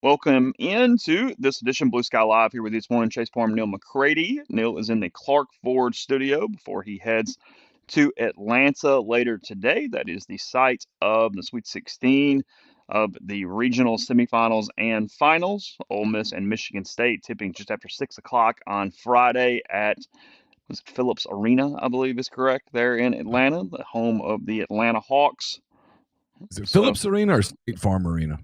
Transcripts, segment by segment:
Welcome into this edition of Blue Sky Live here with you this morning. Chase Parham and Neal McCready. Neal is in the Clark Ford studio before he heads to Atlanta later today. That is the site of the Sweet 16 of the regional semifinals and finals. Ole Miss and Michigan State tipping just after 6 o'clock on Friday at was it Phillips Arena, I believe is correct, there in Atlanta, the home of the Atlanta Hawks. Is it So Phillips Arena or State Farm Arena?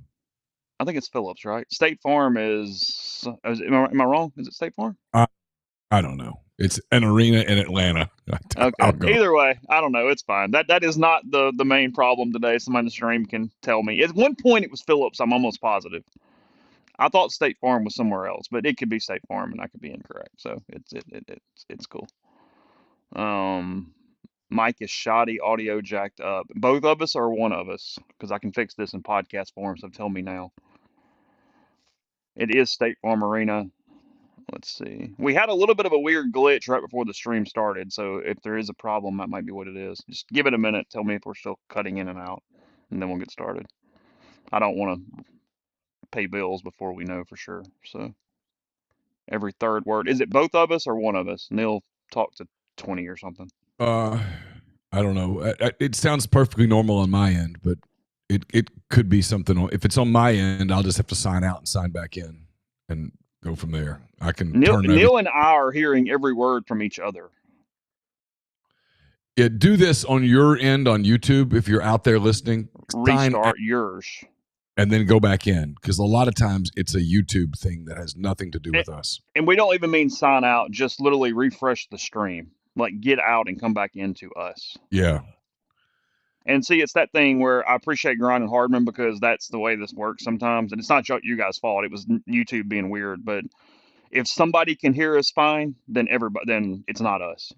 I think it's Phillips, right? State Farm am I wrong? Is it State Farm? I, I don't know. It's an arena in Atlanta. Okay. I'll go. Either way, I don't know. It's fine. That is not the main problem today. Somebody in the stream can tell me. At one point, it was Phillips. I'm almost positive. I thought State Farm was somewhere else, but it could be State Farm, and I could be incorrect. So it's cool. Um, Mike is shoddy, audio jacked up. Both of us or one of us? Because I can fix this in podcast form. So tell me now. It is State Farm Arena. Let's see. We had a little bit of a weird glitch right before the stream started, so if there is a problem, that might be what it is. Just give it a minute. Tell me if we're still cutting in and out, and then we'll get started. I don't want to pay bills before we know for sure. So every third word. Is it both of us or one of us? Neil talked to 20 or something. Uh, I don't know. It sounds perfectly normal on my end, but it could be something. If it's on my end, I'll just have to sign out and sign back in and go from there. I can Neil and I are hearing every word from each other. Yeah, do this on your end on YouTube if you're out there listening. Restart yours. And then go back in, because a lot of times it's a YouTube thing that has nothing to do with us. And we don't even mean sign out, just literally refresh the stream. Like get out and come back into us. Yeah. And see, it's that thing where I appreciate Grind and Hardman because that's the way this works sometimes. And it's not you guys' fault. It was YouTube being weird. But if somebody can hear us fine, then then it's not us.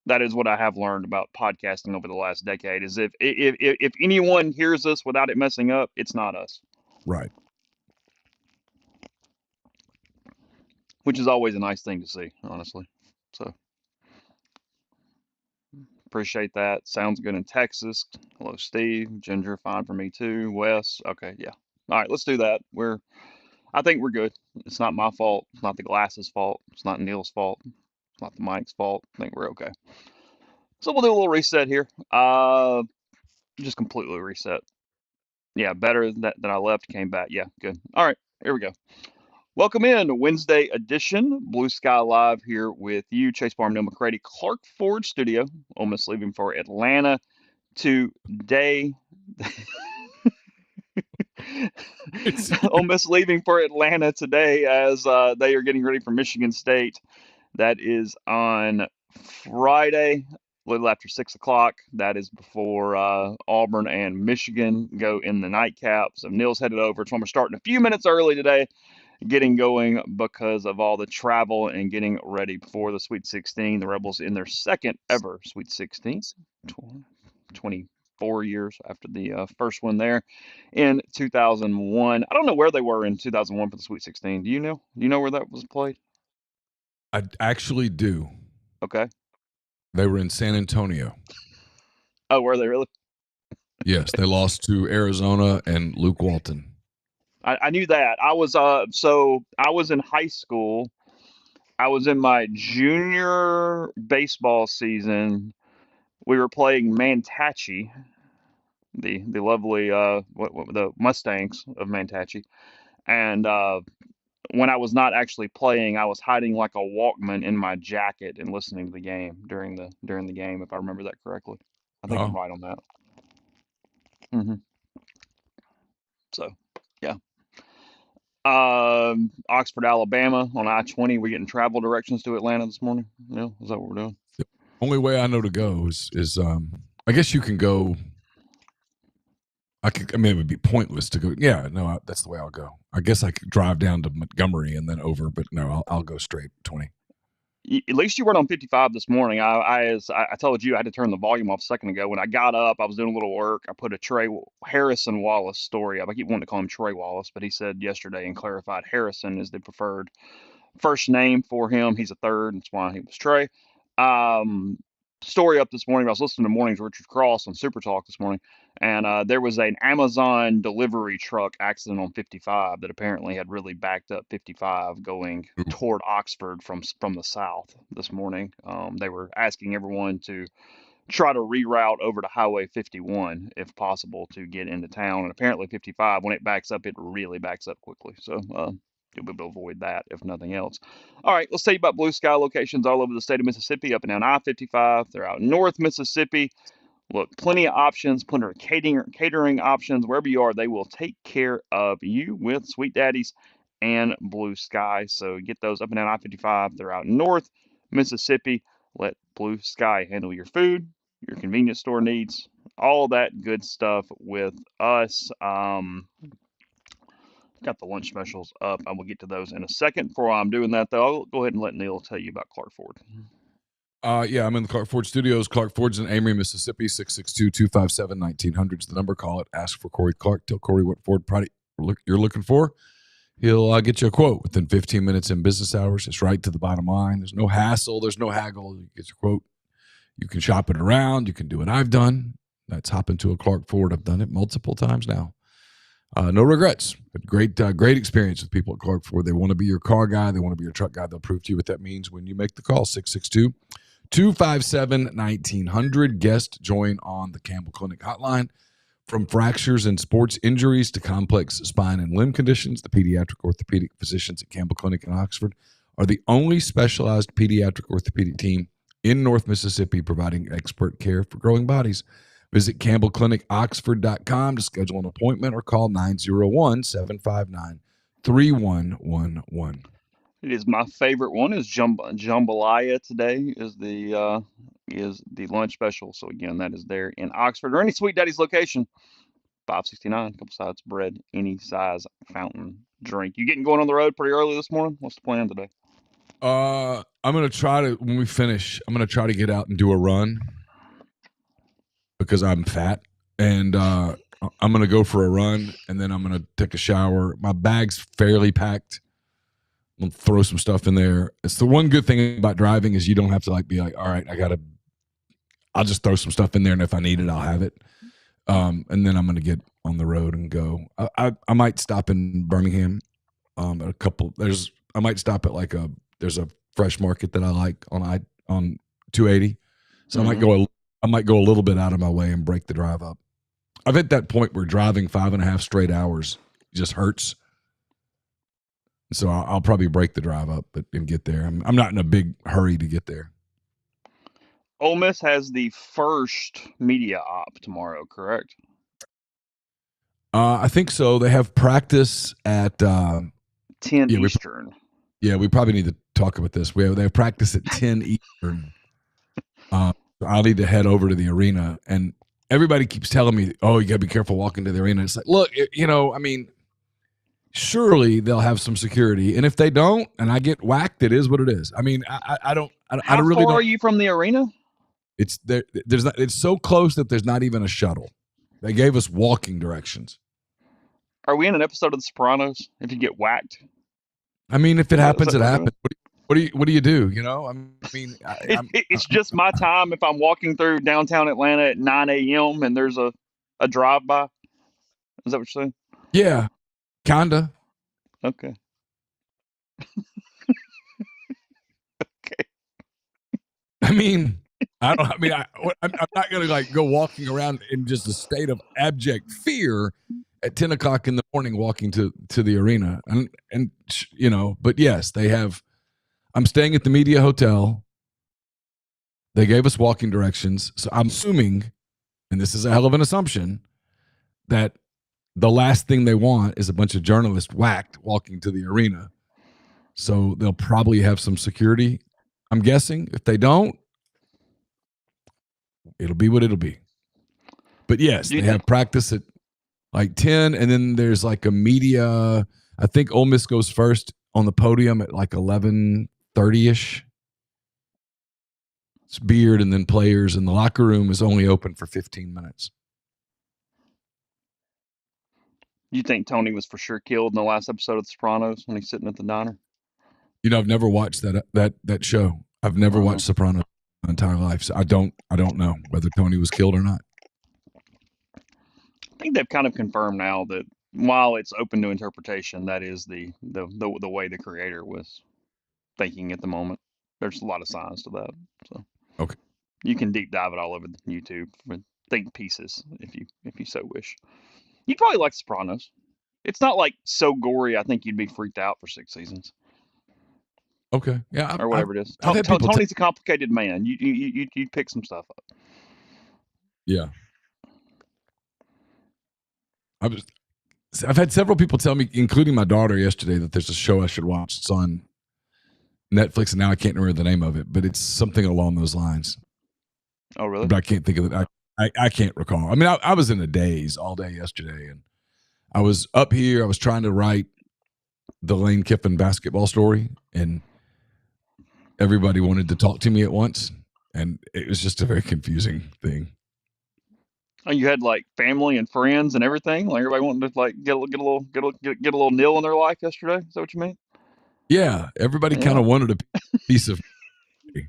That is what I have learned about podcasting over the last decade. Is if anyone hears us without it messing up, it's not us. Right. Which is always a nice thing to see, honestly. So appreciate that. Sounds good in Texas. Hello, Steve. Ginger, fine for me too. Wes, okay, yeah. All right, let's do that. I think we're good. It's not my fault. It's not the glasses' fault. It's not Neil's fault. It's not the mic's fault. I think we're okay. So we'll do a little reset here. Just completely reset. Yeah, better that I left, came back. Yeah, good. All right, here we go. Welcome in Wednesday edition, Blue Sky Live here with you, Chase Parham, Neal McCready, Clark Ford Studio. Ole Miss leaving for Atlanta today. Ole Miss leaving for Atlanta today as they are getting ready for Michigan State. That is on Friday, a little after 6 o'clock. That is before Auburn and Michigan go in the nightcap. So Neil's headed over. So we're starting a few minutes early today, getting going because of all the travel and getting ready for the Sweet 16. The Rebels in their second ever Sweet 16, 24 years after the first one there in 2001. I don't know where they were in 2001 for the Sweet 16. Do you know? Do you know where that was played? I actually do. Okay. They were in San Antonio. Oh, were they really? Yes, they lost to Arizona and Luke Walton. I knew that. I was in high school. I was in my junior baseball season. We were playing Mantachie, the lovely the Mustangs of Mantachie, and when I was not actually playing, I was hiding like a Walkman in my jacket and listening to the game during the game, if I remember that correctly. I think I'm right on that. hmm So, yeah. Oxford, Alabama on I-20. We're getting travel directions to Atlanta this morning. Yeah, is that what we're doing? The only way I know to go is I guess you can go. I mean, it would be pointless to go. Yeah, no, that's the way I'll go. I guess I could drive down to Montgomery and then over, but no, I'll go straight 20. At least you weren't on 55 this morning. As I told you, I had to turn the volume off a second ago. When I got up, I was doing a little work. I put a Harrison Wallace story up. I keep wanting to call him Trey Wallace, but he said yesterday and clarified Harrison is the preferred first name for him. He's a third. That's why he was Trey. story up this morning. I was listening to Mornings with Richard Cross on Super Talk this morning, and there was an Amazon delivery truck accident on 55 that apparently had really backed up 55 going toward Oxford from the south this morning. They were asking everyone to try to reroute over to Highway 51 if possible to get into town. And apparently 55, when it backs up, it really backs up quickly. So you'll be able to avoid that if nothing else. All right, let's tell you about BlueSky locations all over the state of Mississippi, up and down I-55. They're out in North Mississippi. Look, plenty of options, plenty of catering options. Wherever you are, they will take care of you with Sweet Daddies and BlueSky. So get those up and down I-55. They're out in North Mississippi. Let BlueSky handle your food, your convenience store needs, all that good stuff with us. Got the lunch specials up. I will get to those in a second. Before I'm doing that, though, I'll go ahead and let Neal tell you about Clark Ford. Yeah, I'm in the Clark Ford studios. Clark Ford's in Amory, Mississippi. 662-257-1900 is the number. Call it. Ask for Corey Clark. Tell Corey what Ford product you're looking for. He'll get you a quote within 15 minutes in business hours. It's right to the bottom line. There's no hassle. There's no haggle. You get your quote. You can shop it around. You can do what I've done. That's hop into a Clark Ford. I've done it multiple times now. No regrets. Great experience with people at Clark Ford. They want to be your car guy. They want to be your truck guy. They'll prove to you what that means when you make the call. 662-257-1900. Guest join on the Campbell Clinic hotline. From fractures and sports injuries to complex spine and limb conditions, the pediatric orthopedic physicians at Campbell Clinic in Oxford are the only specialized pediatric orthopedic team in North Mississippi providing expert care for growing bodies. Visit CampbellClinicOxford.com to schedule an appointment or call 901-759-3111. It is my favorite one. Is jambalaya today is the lunch special. So again, that is there in Oxford or any Sweet Daddy's location. $5.69, couple sides bread, any size fountain drink. You getting going on the road pretty early this morning? What's the plan today? I'm gonna try to when we finish. I'm gonna try to get out and do a run because I'm fat, and I'm gonna go for a run, and then I'm gonna take a shower. My bag's fairly packed. I'm gonna throw some stuff in there. It's the one good thing about driving is you don't have to be like, all right, I'll just throw some stuff in there, and if I need it, I'll have it. And then I'm gonna get on the road and go. I might stop in Birmingham. I might stop at there's a fresh market that I like on 280. So I might go a little bit out of my way and break the drive up. I've hit that point where driving 5.5 straight hours just hurts. So I'll probably break the drive up and get there. I'm not in a big hurry to get there. Ole Miss has the first media op tomorrow, correct? I think so. They have practice at 10 Eastern. We probably need to talk about this. They have practice at 10 Eastern. I'll need to head over to the arena, and everybody keeps telling me, "Oh, you got to be careful walking to the arena." It's like, look, surely they'll have some security, and if they don't, and I get whacked, it is what it is. I mean, I don't. How far are you from the arena? It's there. There's not. It's so close that there's not even a shuttle. They gave us walking directions. Are we in an episode of The Sopranos? If you get whacked, I mean, if it happens, it happens. What do you do? It's just my time if I'm walking through downtown Atlanta at 9 a.m. and there's a drive-by. Is that what you're saying? Yeah, kinda. Okay. Okay. I'm not gonna go walking around in just a state of abject fear at 10 o'clock in the morning walking to the arena. But yes, they have. I'm staying at the media hotel. They gave us walking directions. So I'm assuming, and this is a hell of an assumption, that the last thing they want is a bunch of journalists whacked walking to the arena. So they'll probably have some security, I'm guessing. If they don't, it'll be what it'll be. But yes, they have practice at 10, and then there's a media. I think Ole Miss goes first on the podium at 11:30-ish. It's beard and then players, and the locker room is only open for 15 minutes. You think Tony was for sure killed in the last episode of The Sopranos when he's sitting at the diner? I've never watched that show. I've never watched Sopranos. entire life. So I don't know whether Tony was killed or not. I think they've kind of confirmed now that while it's open to interpretation, that is the way the creator was thinking at the moment. There's a lot of signs to that. So Okay. you can deep dive it all over YouTube with think pieces if you so wish. You'd probably like Sopranos. It's not like so gory. I think you'd be freaked out for 6 seasons. Okay. Yeah. Or whatever it is. I've had people. Tony's a complicated man. You pick some stuff up. Yeah. I've had several people tell me, including my daughter yesterday, that there's a show I should watch. It's on Netflix, and now I can't remember the name of it, but it's something along those lines. Oh, really? But I can't think of it. I can't recall. I mean, I was in a daze all day yesterday, and I was up here. I was trying to write the Lane Kiffin basketball story, and everybody wanted to talk to me at once, and it was just a very confusing thing. Oh, you had like family and friends and everything. Like everybody wanted to like get a little nil in their life yesterday. Is that what you mean? Yeah, everybody kind of wanted a piece of me.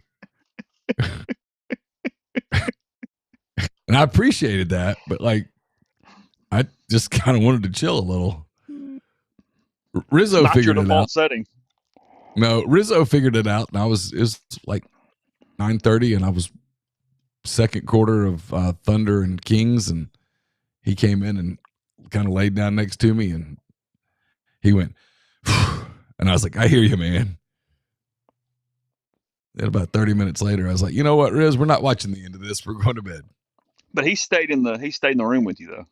And I appreciated that, but like I just kind of wanted to chill a little. Rizzo Not figured your it default out. setting. No, Rizzo figured it out, and it was like 9:30, and I was second quarter of Thunder and Kings, and he came in and kind of laid down next to me, and he went, and I was like, I hear you, man. And about 30 minutes later, I was like, you know what, Riz, we're not watching the end of this. We're going to bed. But he stayed in the room with you though.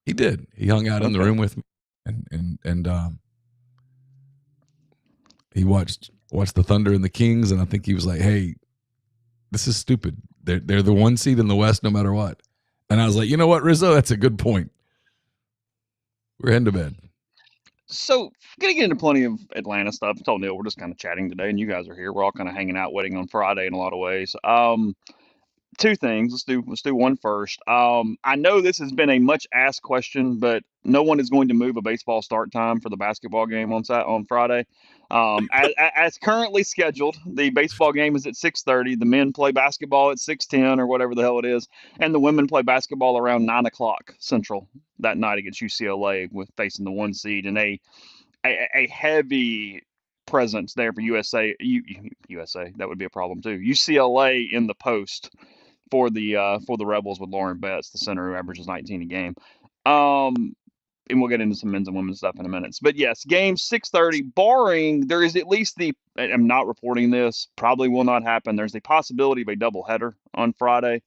He did. He hung out in the room with me, and he watched the Thunder and the Kings, and I think he was like, hey, this is stupid. They're the one seed in the West no matter what. And I was like, you know what, Rizzo, that's a good point. We're heading to bed. So, gonna get into plenty of Atlanta stuff. I told Neil we're just kind of chatting today, and you guys are here. We're all kind of hanging out, waiting on Friday in a lot of ways. Two things. Let's do one first. I know this has been a much asked question, but no one is going to move a baseball start time for the basketball game on Friday. As currently scheduled, the baseball game is at 6:30. The men play basketball at 6:10 or whatever the hell it is, and the women play basketball around 9 o'clock Central that night against UCLA, with facing the one seed, and a heavy presence there for USA. USA, that would be a problem too. UCLA in the post for the Rebels with Lauren Betts, the center who averages 19 a game. And we'll get into some men's and women's stuff in a minute. But yes, game 6:30, barring there is at least I'm not reporting this, probably will not happen. There's the possibility of a doubleheader on Friday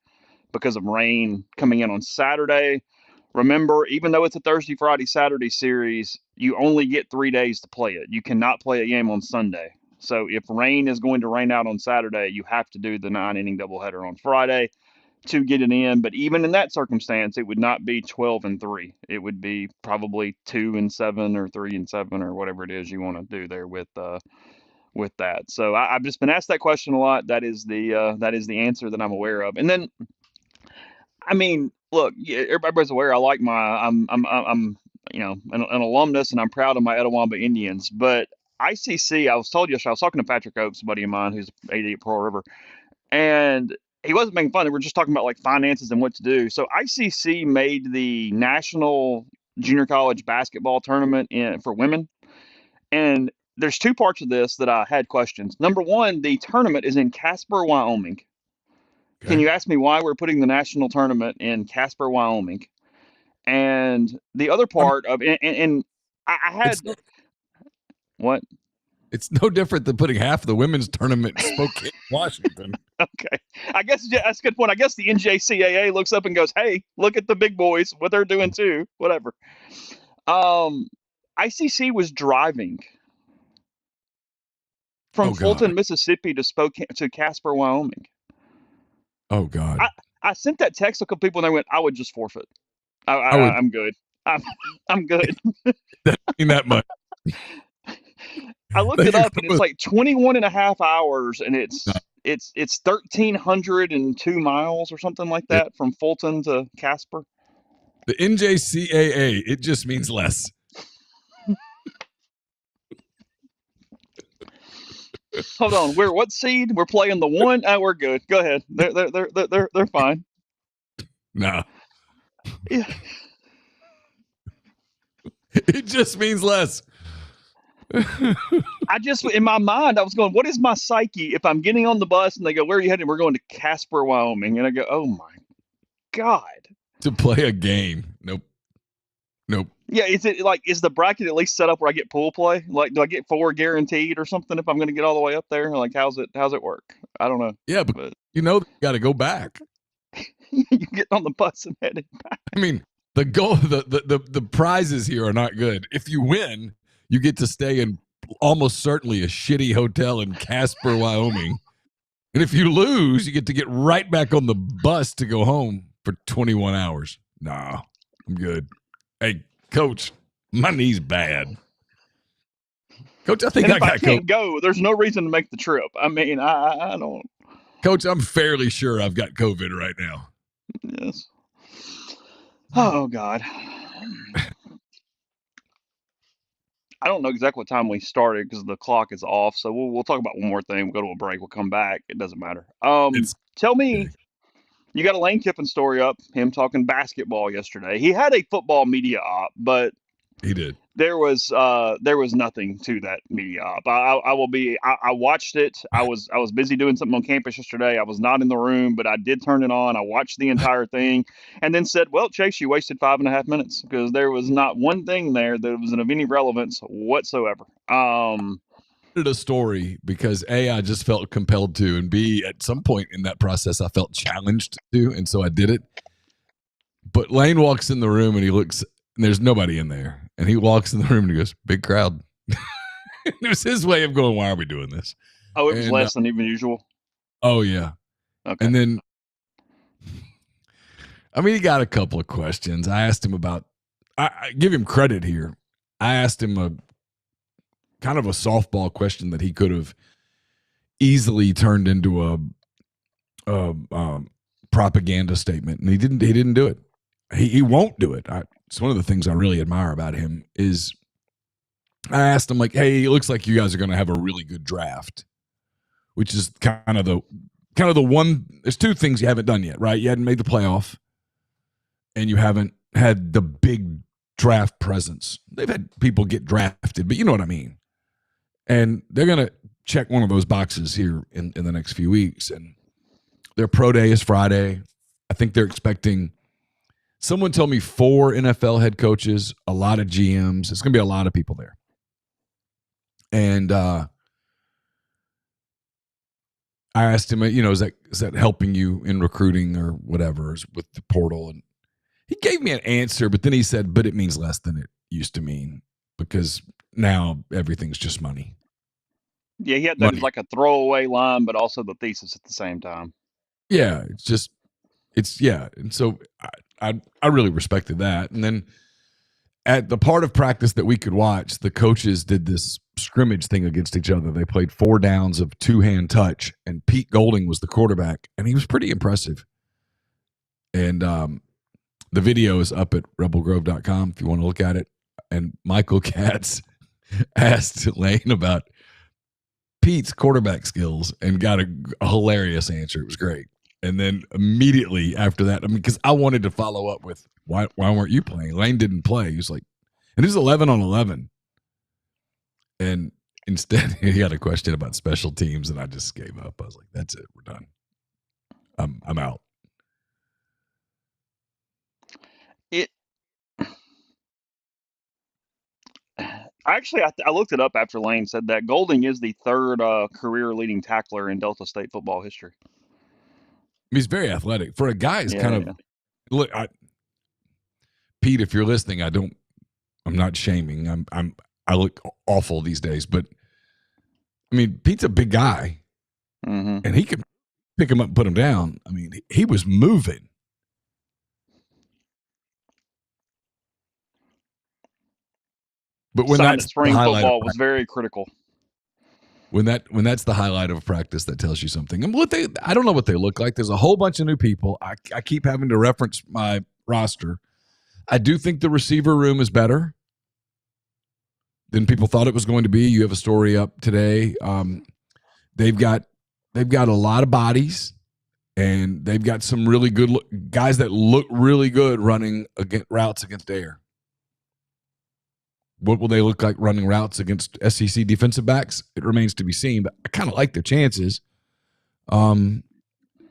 because of rain coming in on Saturday. Remember, even though it's a Thursday, Friday, Saturday series, you only get 3 days to play it. You cannot play a game on Sunday. So if rain is going to rain out on Saturday, you have to do the 9-inning doubleheader on Friday to get it in. But even in that circumstance, it would not be 12-3. It would be probably 2-7 or 3-7 or whatever it is you want to do there with that. So I've just been asked that question a lot. That is the answer that I'm aware of. And then, I mean, look, everybody's aware. I'm an alumnus, and I'm proud of my Etowah Indians. But ICC, I was told yesterday, I was talking to Patrick Oakes, a buddy of mine who's AD at Pearl River, and he wasn't making fun. We were just talking about like finances and what to do. So ICC made the National Junior College Basketball Tournament for women, and there's two parts of this that I had questions. Number one, the tournament is in Casper, Wyoming. Okay. Can you ask me why we're putting the national tournament in Casper, Wyoming? And the other part of and I had what? It's no different than putting half of the women's tournament in Spokane, Washington. Okay. I guess that's a good point. I guess the NJCAA looks up and goes, hey, look at the big boys, what they're doing too, whatever. ICC was driving from Fulton, Mississippi to Casper, Wyoming. Oh, God. I sent that text to a couple people, and they went, I would just forfeit. I'm good. I'm good. That ain't that much. I looked it up, and it's like 21 and a half hours, and it's 1,302 miles or something like that from Fulton to Casper. The NJCAA, it just means less. Hold on. We're what seed? We're playing the 1. Oh, we're good. Go ahead. They're fine. Nah, Yeah. it just means less. I just in my mind I was going, what is my psyche if I'm getting on the bus and they go, where are you heading? We're going to Casper, Wyoming, and I go, oh my god. To play a game. Nope. Yeah, is the bracket at least set up where I get pool play? Like, do I get 4 guaranteed or something if I'm going to get all the way up there? Like, how's it work? I don't know. Yeah, but But you got to go back. you get on the bus and headed back. I mean, the goal, the prizes here are not good. If you win, you get to stay in almost certainly a shitty hotel in Casper, Wyoming. And if you lose, you get right back on the bus to go home for 21 hours. Nah, I'm good. Hey, Coach, my knee's bad. Coach, I think And if I I can't go, there's no reason to make the trip. I mean, I don't. Coach, I'm fairly sure I've got COVID right now. Yes. Oh God. I don't know exactly what time we started because the clock is off. So we'll talk about one more thing. We'll go to a break. We'll come back. It doesn't matter. Tell me, you got a Lane Kiffin story up. Him talking basketball yesterday. He had a football media op, but he did. There was nothing to that media op. I watched it. I was busy doing something on campus yesterday. I was not in the room, but I did turn it on. I watched the entire thing, and then said, "Well, Chase, you wasted 5.5 minutes because there was not one thing there that was of any relevance whatsoever." A story because A, I just felt compelled to, and B, at some point in that process, I felt challenged to, and so I did it. But Lane walks in the room and he looks, and there's nobody in there. And he walks in the room and he goes, big crowd. It was his way of going, why are we doing this? Oh, it was less than even usual? Oh, yeah. Okay. And then, I mean, he got a couple of questions. I asked him about, I give him credit here. I asked him a kind of a softball question that he could have easily turned into a propaganda statement. And he didn't do it. He won't do it. It's one of the things I really admire about him is I asked him like, hey, it looks like you guys are going to have a really good draft, which is kind of the one. There's two things you haven't done yet, right? You hadn't made the playoff and you haven't had the big draft presence. They've had people get drafted, but you know what I mean? And they're going to check one of those boxes here in the next few weeks. And their pro day is Friday. I think they're expecting – someone told me 4 NFL head coaches, a lot of GMs. It's going to be a lot of people there. And I asked him, is that helping you in recruiting or whatever with the portal? And he gave me an answer, but then he said, but it means less than it used to mean because now everything's just money. Yeah, he had that as like a throwaway line, but also the thesis at the same time. Yeah, and so I really respected that. And then at the part of practice that we could watch, the coaches did this scrimmage thing against each other. They played 4 downs of 2-hand touch, and Pete Golding was the quarterback, and he was pretty impressive. And the video is up at rebelgrove.com if you want to look at it. And Michael Katz asked Lane about Pete's quarterback skills and got a hilarious answer. It was great. And then immediately after that, I mean, because I wanted to follow up with, why weren't you playing? Lane didn't play. He was like, and it's 11 on 11. And instead, he had a question about special teams, and I just gave up. I was like, that's it. We're done. I'm out. Actually, I looked it up after Lane said that Golding is the 3rd career leading tackler in Delta State football history. He's very athletic for a guy. Is look. Pete, if you're listening, I'm not shaming. I look awful these days, but I mean, Pete's a big guy, and he could pick him up and put him down. I mean, he was moving. But when that spring football was very critical. When that's the highlight of practice, that tells you something. And I don't know what they look like. There's a whole bunch of new people. I keep having to reference my roster. I do think the receiver room is better than people thought it was going to be. You have a story up today. they've got a lot of bodies, and they've got some really good guys that look really good running routes against air. What will they look like running routes against SEC defensive backs? It remains to be seen, but I kind of like their chances.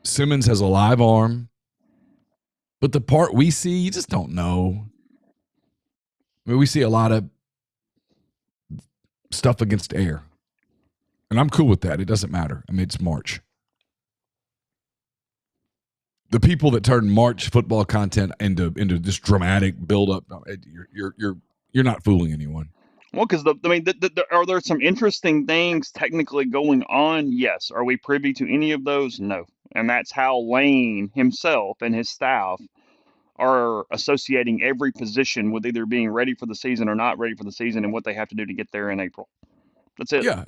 Simmons has a live arm, but the part we see, you just don't know. I mean, we see a lot of stuff against air, and I'm cool with that. It doesn't matter. I mean, it's March. The people that turn March football content into this dramatic buildup, you're not fooling anyone. Well, because are there some interesting things technically going on? Yes. Are we privy to any of those? No. And that's how Lane himself and his staff are associating every position with either being ready for the season or not ready for the season, and what they have to do to get there in April. That's it. Yeah,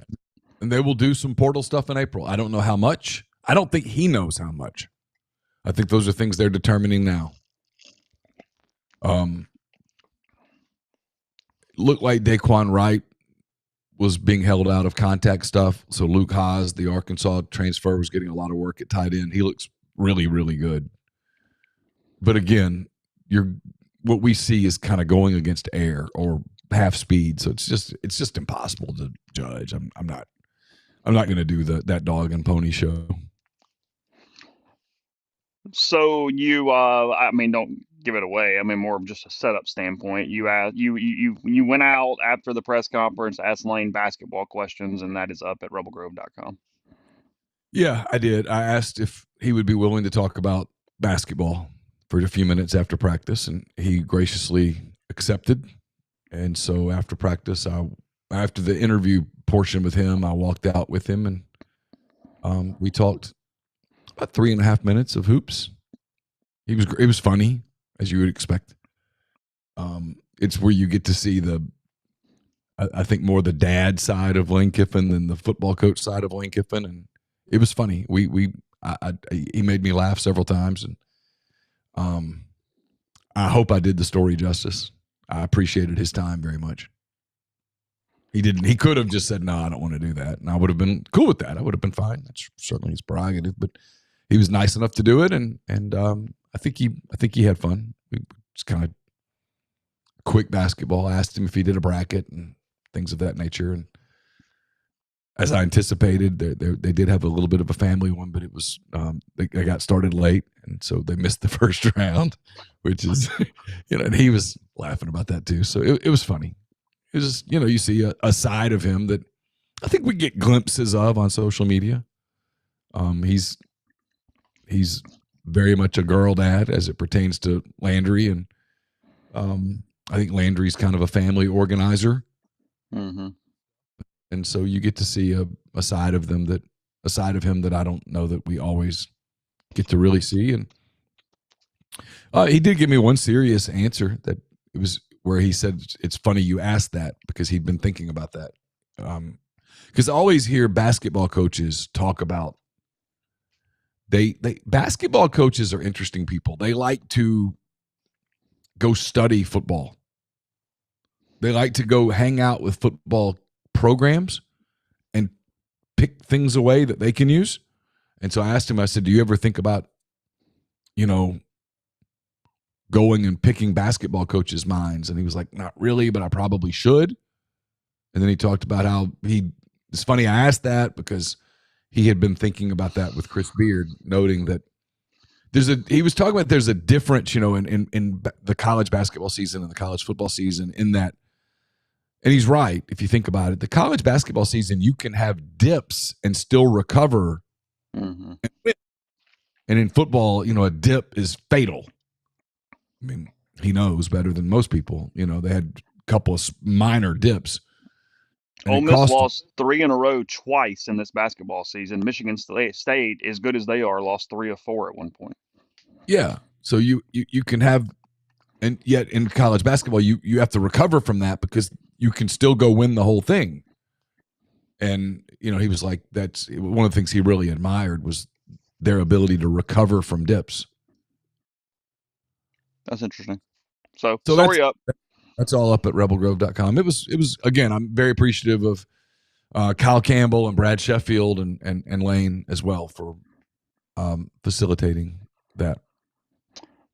and they will do some portal stuff in April. I don't know how much. I don't think he knows how much. I think those are things they're determining now. Looked like Daquan Wright was being held out of contact stuff. So Luke Haas, the Arkansas transfer, was getting a lot of work at tight end. He looks really, really good. But again, what we see is kind of going against air or half speed. So it's just impossible to judge. I'm not going to do that dog and pony show. So don't give it away. I mean, more of just a setup standpoint. You went out after the press conference, asked Lane basketball questions, and that is up at rebelgrove.com. Yeah, I did. I asked if he would be willing to talk about basketball for a few minutes after practice, and he graciously accepted. And so after practice, after the interview portion with him, I walked out with him, and we talked about 3.5 minutes of hoops. It was funny, as you would expect. It's where you get to see I think more the dad side of Lane Kiffin than the football coach side of Lane Kiffin, and it was funny. He made me laugh several times, and I hope I did the story justice. I appreciated his time very much. He didn't. He could have just said, "No, I don't want to do that," and I would have been cool with that. I would have been fine. That's certainly his prerogative, but he was nice enough to do it, and I think he had fun. We just kind of quick basketball. I asked him if he did a bracket and things of that nature, and as I anticipated, they did have a little bit of a family one, but it was they got started late, and so they missed the first round, which is and he was laughing about that too. So it was funny. It was just, you see a side of him that I think we get glimpses of on social media. He's very much a girl dad as it pertains to Landry, and I think Landry's kind of a family organizer. Mm-hmm. And so you get to see a side of him that I don't know that we always get to really see. And he did give me one serious answer that it was where he said, "It's funny you asked that," because he'd been thinking about that. Because I always hear basketball coaches talk about basketball coaches are interesting people. They like to go study football. They like to go hang out with football programs and pick things away that they can use. And so I asked him, I said, "Do you ever think about, going and picking basketball coaches' minds?" And he was like, "Not really, but I probably should." And then he talked about how it's funny I asked that because he had been thinking about that with Chris Beard, noting that he was talking about there's a difference, in the college basketball season and the college football season, in that, and he's right, if you think about it, the college basketball season, you can have dips and still recover. Mm-hmm. And in football, a dip is fatal. I mean, he knows better than most people. They had a couple of minor dips. Ole Miss lost 3 in a row twice in this basketball season. Michigan State, as good as they are, lost 3 of 4 at one point. Yeah. So you can have, and yet in college basketball, you have to recover from that because you can still go win the whole thing. And, he was like, that's one of the things he really admired was their ability to recover from dips. That's interesting. So story up. That's all up at rebelgrove.com. It was again, I'm very appreciative of Kyle Campbell and Brad Sheffield and Lane as well for facilitating that.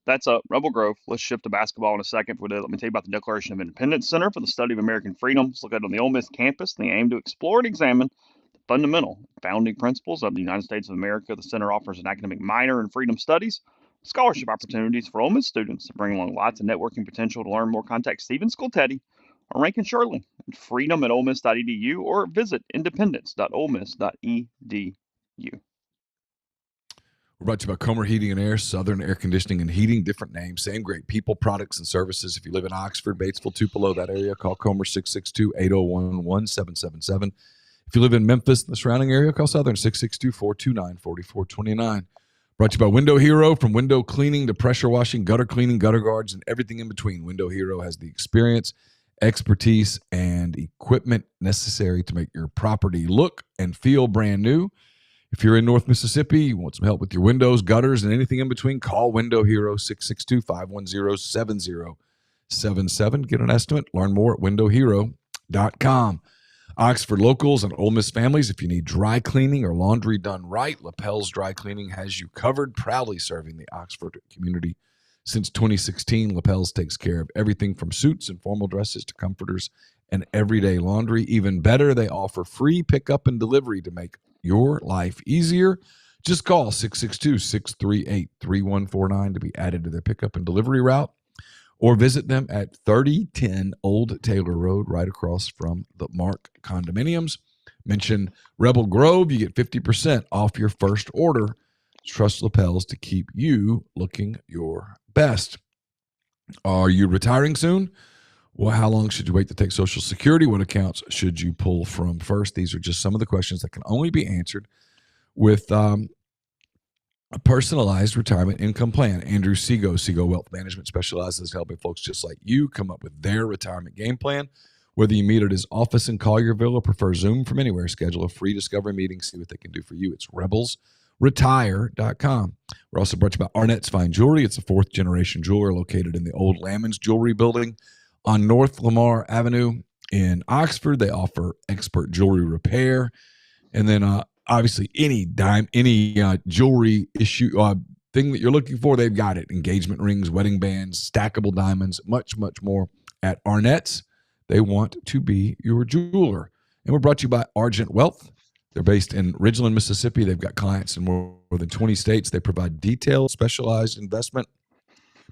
That's Rebel Grove. Let's shift to basketball in a second. Let me tell you about the Declaration of Independence Center for the Study of American Freedom. It's located on the Ole Miss campus, and they aim to explore and examine the fundamental founding principles of the United States of America. The center offers an academic minor in freedom studies, scholarship opportunities for Ole Miss students to bring along lots of networking potential. To learn more, contact Stephen Skoltedi or Rankin Shirley at freedom@olemiss.edu or visit independence.olemiss.edu. We're brought to you by Comer Heating and Air, Southern Air Conditioning and Heating, different names, same great people, products, and services. If you live in Oxford, Batesville, Tupelo, that area, call Comer 662-801-1777. If you live in Memphis, the surrounding area, call Southern 662-429-4429. Brought to you by Window Hero. From window cleaning to pressure washing, gutter cleaning, gutter guards, and everything in between, Window Hero has the experience, expertise, and equipment necessary to make your property look and feel brand new. If you're in North Mississippi, you want some help with your windows, gutters, and anything in between, call Window Hero 662-510-7077. Get an estimate. Learn more at windowhero.com. Oxford locals and Ole Miss families, if you need dry cleaning or laundry done right, Lapel's Dry Cleaning has you covered, proudly serving the Oxford community. Since 2016, Lapel's takes care of everything from suits and formal dresses to comforters and everyday laundry. Even better, they offer free pickup and delivery to make your life easier. Just call 662-638-3149 to be added to their pickup and delivery route, or visit them at 3010 Old Taylor Road, right across from the Mark Condominiums. Mention Rebel Grove, you get 50% off your first order. Trust Lapels to keep you looking your best. Are you retiring soon? Well, how long should you wait to take Social Security? What accounts should you pull from first? These are just some of the questions that can only be answered with a personalized retirement income plan. Andrew Sego Wealth Management specializes in helping folks just like you come up with their retirement game plan. Whether you meet at his office in Collierville or prefer Zoom from anywhere, schedule a free discovery meeting, see what they can do for you. It's rebelsretire.com. We're also brought to you by Arnett's Fine Jewelry. It's a fourth-generation jeweler located in the old Lammons Jewelry Building on North Lamar Avenue in Oxford. They offer expert jewelry repair. And then obviously any jewelry issue thing that you're looking for, they've got it. Engagement rings, wedding bands, stackable diamonds, much, much more at Arnett's. They want to be your jeweler. And we're brought to you by Argent Wealth. They're based in Ridgeland, Mississippi. They've got clients in more than 20 states. They provide detailed, specialized investment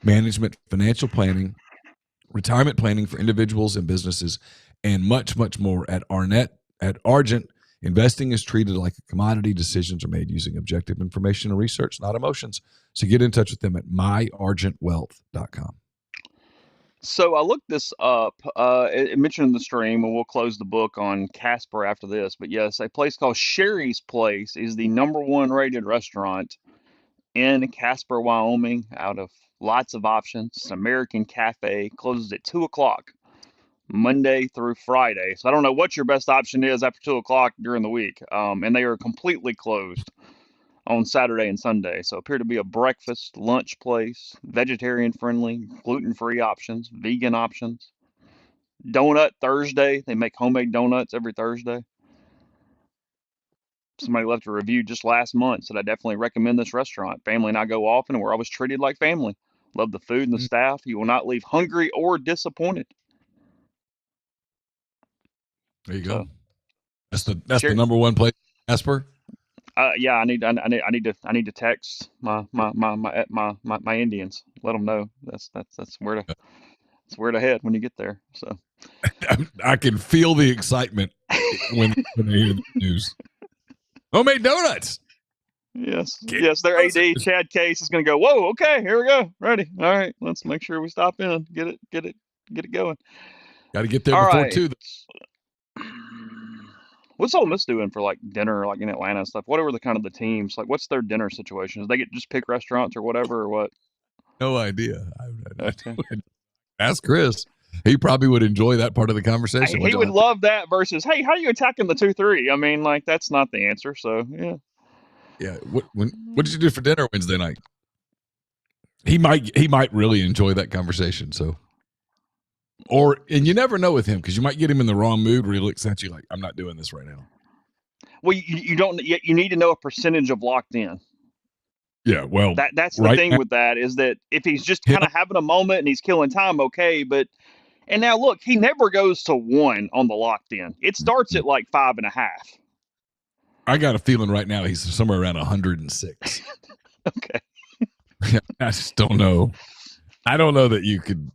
management, financial planning, retirement planning for individuals and businesses, and much, much more at Argent. Investing is treated like a commodity. Decisions are made using objective information and research, not emotions. So get in touch with them at myargentwealth.com. So I looked this up. It mentioned in the stream, and we'll close the book on Casper after this. But yes, a place called Sherry's Place is the #1 rated restaurant in Casper, Wyoming, out of lots of options. It's an American cafe, closes at 2 o'clock, Monday through Friday. So I don't know what your best option is after 2 o'clock during the week. And they are completely closed on Saturday and Sunday. So appear to be a breakfast, lunch place, vegetarian friendly, gluten-free options, vegan options. Donut Thursday. They make homemade donuts every Thursday. Somebody left a review just last month, said I definitely recommend this restaurant. Family and I go often, and we're always treated like family. Love the food and the staff. You will not leave hungry or disappointed. There you go. So, that's the #1 place, Casper. Yeah, I need to text my Indians. Let them know that's where to head when you get there. So I can feel the excitement when they hear the news. Homemade donuts. Yes. Their AD Chad Case is going to go. Whoa, okay, here we go, ready. All right, let's make sure we stop in, get it going. Got to get there before 2. What's Ole Miss doing for like dinner, like in Atlanta and stuff? What are the kind of the teams like? What's their dinner situations? They get just pick restaurants or whatever, or what? No idea. Okay. Ask Chris. He probably would enjoy that part of the conversation. He would love that versus, hey, how are you attacking the 2-3? I mean, like that's not the answer. So yeah. Yeah. What did you do for dinner Wednesday night? He might really enjoy that conversation. So And you never know with him because you might get him in the wrong mood where he looks at you like, I'm not doing this right now. Well, you don't. You need to know a percentage of locked in. Yeah, well, that's the thing with that is that if he's just kind of having a moment and he's killing time, okay. But and now look, he never goes to 1 on the locked in. It starts at like 5.5. I got a feeling right now he's somewhere around 106. Okay. I just don't know. I don't know that you could.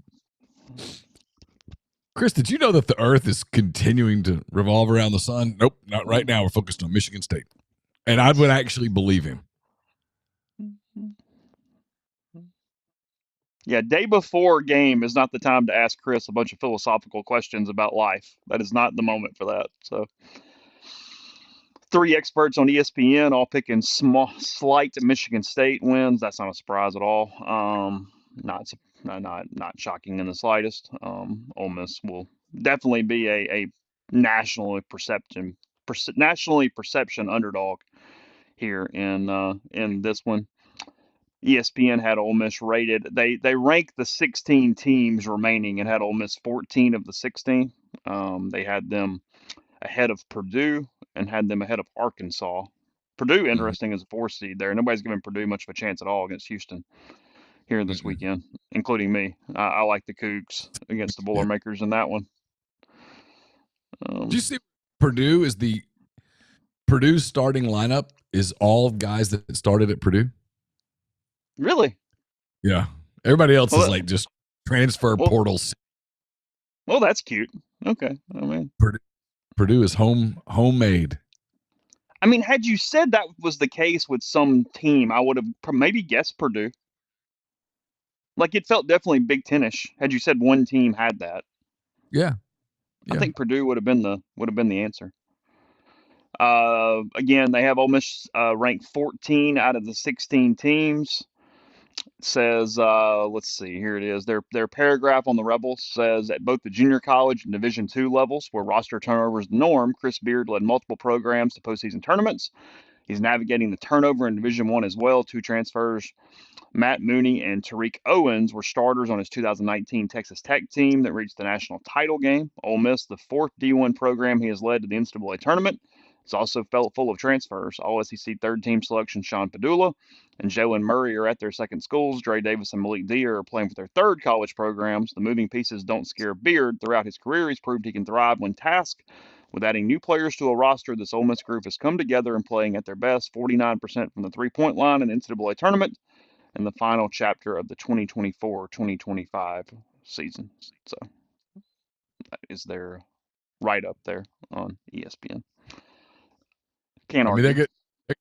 Chris, did you know that the Earth is continuing to revolve around the sun? Nope, not right now. We're focused on Michigan State. And I would actually believe him. Yeah, day before game is not the time to ask Chris a bunch of philosophical questions about life. That is not the moment for that. So, 3 experts on ESPN all picking slight Michigan State wins. That's not a surprise at all. Not shocking in the slightest. Ole Miss will definitely be a nationally perception underdog here in this one. ESPN had Ole Miss rated. They ranked the 16 teams remaining and had Ole Miss 14 of the 16. They had them ahead of Purdue and had them ahead of Arkansas. Purdue, interesting, is a 4 seed there. Nobody's giving Purdue much of a chance at all against Houston here this weekend, including me. I like the Cougs against the Boilermakers in that one. Did you see Purdue is the Purdue starting lineup is all guys that started at Purdue? Really? Yeah. Everybody else is like just transfer portals. Well, that's cute. Okay. I mean, Purdue is homemade. I mean, had you said that was the case with some team, I would have maybe guessed Purdue. Like it felt definitely Big Ten-ish. Had you said one team had that? Yeah. I think Purdue would have been the answer. Again, they have Ole Miss ranked 14 out of the 16 teams. It says, let's see, here it is. Their paragraph on the Rebels says at both the junior college and Division II levels, where roster turnover is the norm, Chris Beard led multiple programs to postseason tournaments. He's navigating the turnover in Division I as well. 2 transfers. Matt Mooney and Tariq Owens were starters on his 2019 Texas Tech team that reached the national title game. Ole Miss, the 4th D1 program he has led to the NCAA tournament, is also full of transfers. All SEC 3rd team selection Sean Padula and Jalen Murray are at their second schools. Dre Davis and Malik Deer are playing for their 3rd college programs. The moving pieces don't scare Beard. Throughout his career, he's proved he can thrive when tasked with adding new players to a roster. This Ole Miss group has come together and playing at their best, 49% from the 3-point line in the NCAA tournament in the final chapter of the 2024-2025 season. So that is their write-up there on ESPN. Can't argue.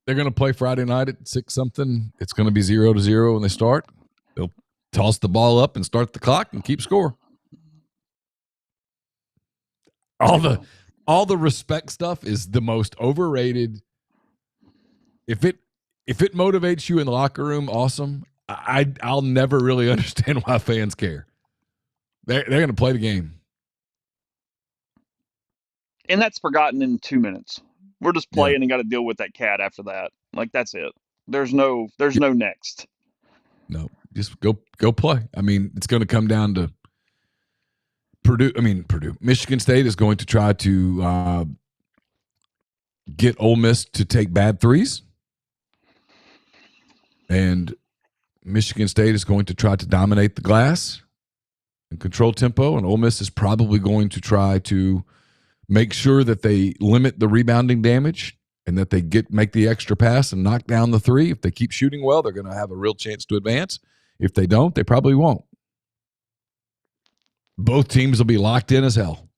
They're going to play Friday night at 6-something. It's going to be 0-0 when they start. They'll toss the ball up and start the clock and keep score. All the respect stuff is the most overrated. If it motivates you in the locker room, awesome. I'll never really understand why fans care. They're going to play the game. And that's forgotten in 2 minutes. We're just playing and got to deal with that cat after that. Like that's it. There's no next. No, just go play. I mean, it's going to come down to Purdue. Michigan State is going to try to get Ole Miss to take bad threes. And Michigan State is going to try to dominate the glass and control tempo. And Ole Miss is probably going to try to make sure that they limit the rebounding damage and that they make the extra pass and knock down the 3. If they keep shooting well, they're going to have a real chance to advance. If they don't, they probably won't. Both teams will be locked in as hell.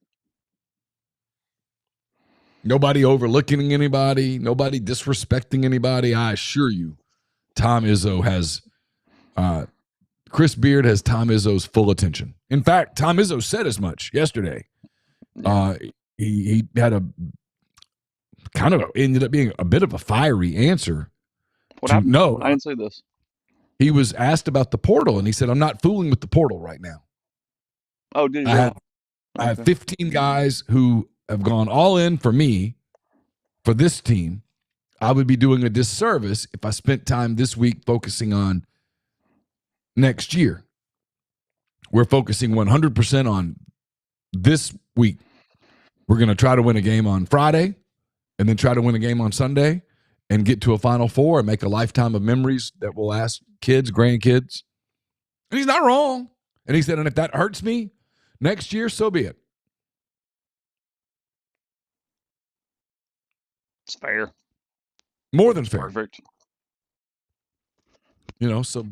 Nobody overlooking anybody, nobody disrespecting anybody. I assure you, Tom Izzo has Chris Beard has Tom Izzo's full attention. In fact, Tom Izzo said as much yesterday. He had a kind of ended up being a bit of a fiery answer. What happened? No, I didn't say this. He was asked about the portal, and he said, "I'm not fooling with the portal right now." Oh, did I have 15 guys who have gone all in for me for this team. I would be doing a disservice if I spent time this week focusing on next year. We're focusing 100% on this week, we're going to try to win a game on Friday and then try to win a game on Sunday and get to a Final Four and make a lifetime of memories that will last kids, grandkids. And he's not wrong. And he said, and if that hurts me next year, so be it. It's fair. More than fair. Perfect. So,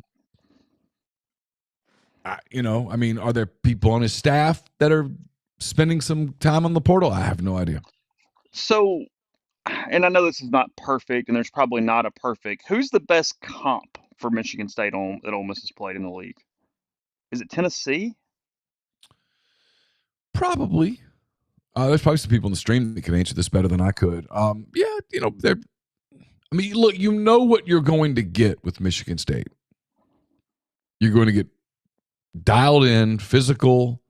I mean, are there people on his staff that are spending some time on the portal? I have no idea. So, and I know this is not perfect, and there's probably not a perfect. Who's the best comp for Michigan State that Ole Miss has played in the league? Is it Tennessee? Probably. There's probably some people in the stream that can answer this better than I could. They're. I mean, look, you know what you're going to get with Michigan State. You're going to get dialed in, physical.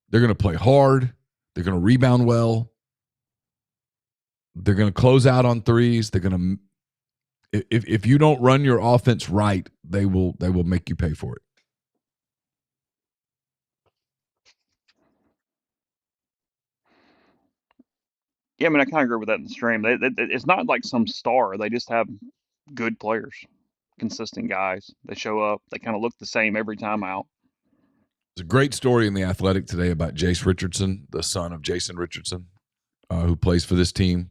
They're going to play hard. They're going to rebound well. They're going to close out on threes. They're going to, if you don't run your offense right, they will make you pay for it. Yeah, I mean, I kind of agree with that in the stream. It's not like some star. They just have good players, consistent guys. They show up. They kind of look the same every time out. There's a great story in The Athletic today about Jace Richardson, the son of Jason Richardson, who plays for this team.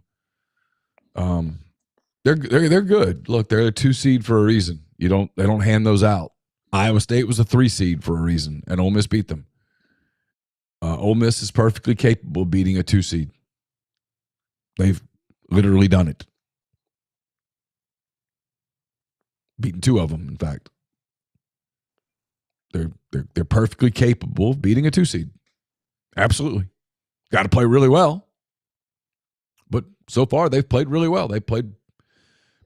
They're good. Look, they're a 2 seed for a reason. They don't hand those out. Iowa State was a 3 seed for a reason, and Ole Miss beat them. Ole Miss is perfectly capable of beating a 2 seed. They've literally done it. Beaten 2 of them, in fact. They're perfectly capable of beating a 2 seed. Absolutely. Got to play really well. But so far, they've played really well. They played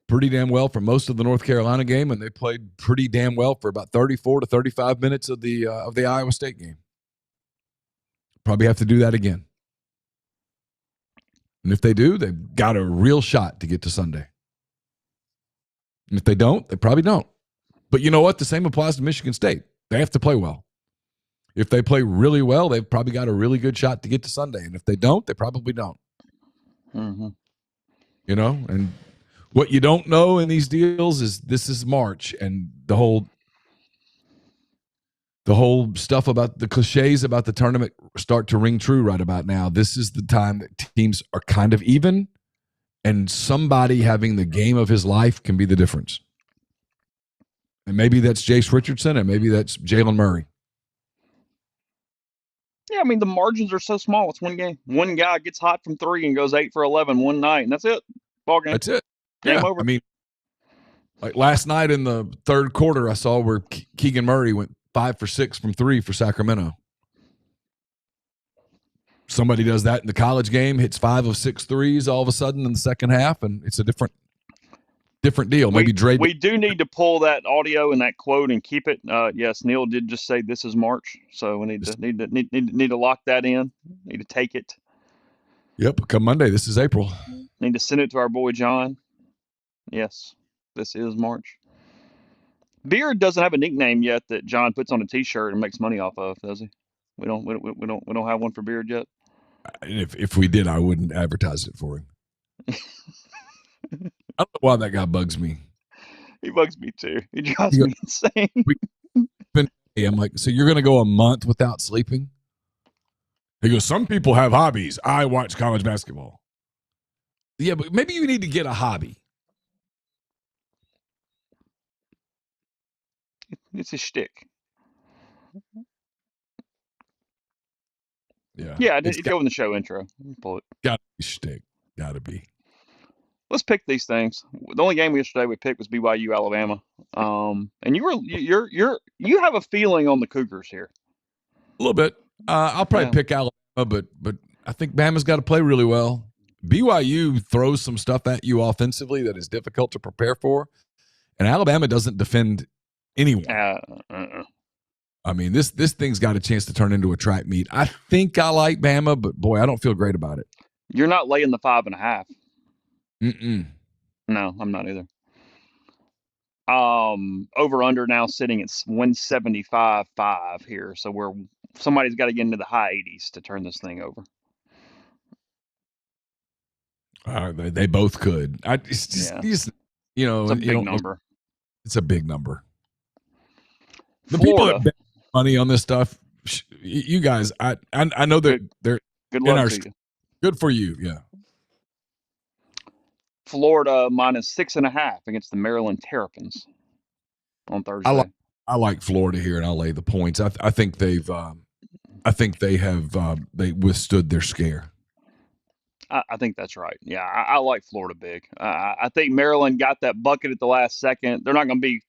pretty damn well for most of the North Carolina game, and they played pretty damn well for about 34 to 35 minutes of the Iowa State game. Probably have to do that again. And if they do, they've got a real shot to get to Sunday. And if they don't, they probably don't. But you know what? The same applies to Michigan State. They have to play well. If they play really well, they've probably got a really good shot to get to Sunday. And if they don't, they probably don't. Mm-hmm. And what you don't know in these deals is this is March, and the whole stuff about the cliches about the tournament start to ring true right about now. This is the time that teams are kind of even, and somebody having the game of his life can be the difference. And maybe that's Jace Richardson, and maybe that's Jalen Murray. Yeah, I mean, the margins are so small. It's one game. One guy gets hot from 3 and goes 8 for 11 one night, and that's it. Ball game. That's it. Game over. I mean, like last night in the third quarter, I saw where Keegan Murray went 5 for 6 from 3 for Sacramento. Somebody does that in the college game, hits 5 of 6 threes all of a sudden in the second half, and it's a different deal. Maybe Dre. We do need to pull that audio and that quote and keep it. Yes, Neil did just say this is March, so we need to lock that in. Need to take it. Yep, come Monday. This is April. Need to send it to our boy John. Yes, this is March. Beard doesn't have a nickname yet that John puts on a T-shirt and makes money off of, does he? We don't have one for Beard yet. If we did, I wouldn't advertise it for him. I don't know why that guy bugs me. He bugs me too. He drives me insane. I'm like, so you're going to go a month without sleeping? He goes, some people have hobbies. I watch college basketball. Yeah, but maybe you need to get a hobby. It's a shtick. Yeah. Yeah, it's go in the show intro. Pull it. Gotta be shtick. Gotta be. Let's pick these things. The only game yesterday we picked was BYU Alabama. And you have a feeling on the Cougars here. A little bit. I'll probably pick Alabama, but I think Bama's got to play really well. BYU throws some stuff at you offensively that is difficult to prepare for, and Alabama doesn't defend anyone. I mean, this thing's got a chance to turn into a track meet. I think I like Bama, but boy, I don't feel great about it. You're not laying the 5.5. Mm-mm. No, I'm not either. Over under now sitting at 175.5 here, so we're Somebody's got to get into the high 80s to turn this thing over. They both could. It's just, Yeah, you know, it's a you big don't know. number. It's a big number. The people Florida. that bet money on this stuff, you guys, I know that Good, they're good in luck our. to you. Good for you. Yeah. Florida minus 6.5 against the Maryland Terrapins on I like Thursday. I like Florida here, and I'll lay the points. I think they've I think they have they withstood their scare. I think that's right. Yeah, I like Florida big. I think Maryland got that bucket at the last second. They're not going to be.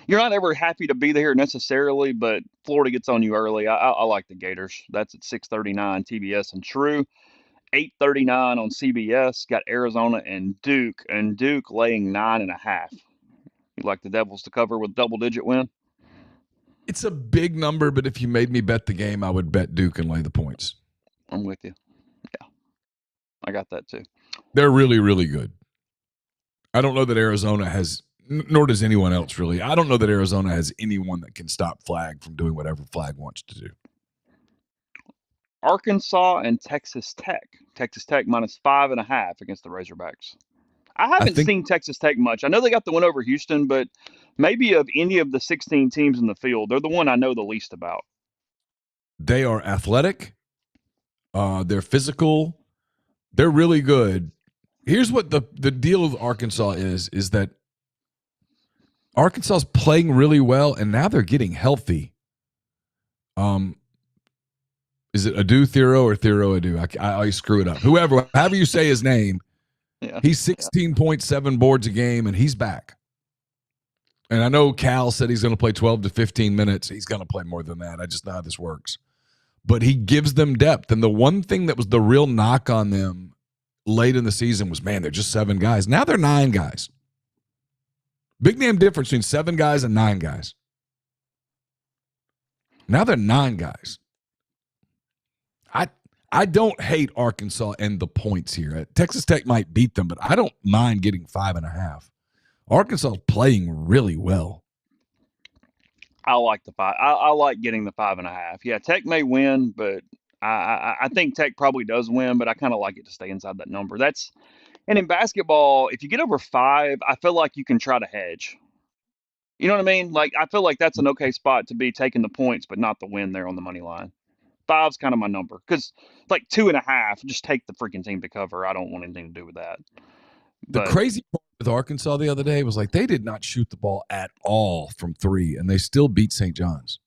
You're not ever happy to be there necessarily, but Florida gets on you early. I like the Gators. That's at 6:39 TBS and True. 8:39 on CBS. Got Arizona and Duke laying 9.5. You like the Devils to cover with double-digit win? It's a big number, but if you made me bet the game, I would bet Duke and lay the points. I'm with you. Yeah, I got that too. They're really, really good. I don't know that Arizona has, nor does anyone else really. I don't know that Arizona has anyone that can stop Flag from doing whatever Flag wants to do. Arkansas and Texas Tech. Texas Tech minus 5.5 against the Razorbacks. I haven't think seen Texas Tech much. I know they got the win over Houston, but maybe of any of the 16 teams in the field, they're the one I know the least about. they are athletic. They're physical. They're really good. Here's what the deal with Arkansas is that Arkansas is playing really well, and now they're getting healthy. Is it Adu Thero or Thero Adu? I always screw it up. However you say his name, Yeah. he's 16.7 boards a game, and he's back. And I know Cal said he's going to play 12 to 15 minutes. He's going to play more than that. I just know how this works. But he gives them depth. And the one thing that was the real knock on them late in the season was, man, they're just 7 guys. Now they're 9 guys. Big damn difference between 7 guys and 9 guys. Now they're 9 guys. I don't hate Arkansas and the points here. Texas Tech might beat them, but I don't mind getting 5.5. Arkansas is playing really well. I like the 5. I like getting the 5.5. Yeah, Tech may win, but I think Tech probably does win, but I kind of like it to stay inside that number. And in basketball, if you get over 5, I feel like you can try to hedge. You know what I mean? Like I feel like that's an okay spot to be taking the points, but not the win there on the money line. 5's kind of my number because like 2.5, just take the freaking team to cover. I don't want anything to do with that. The But crazy part with Arkansas the other day was like they did not shoot the ball at all from 3, and they still beat St. John's.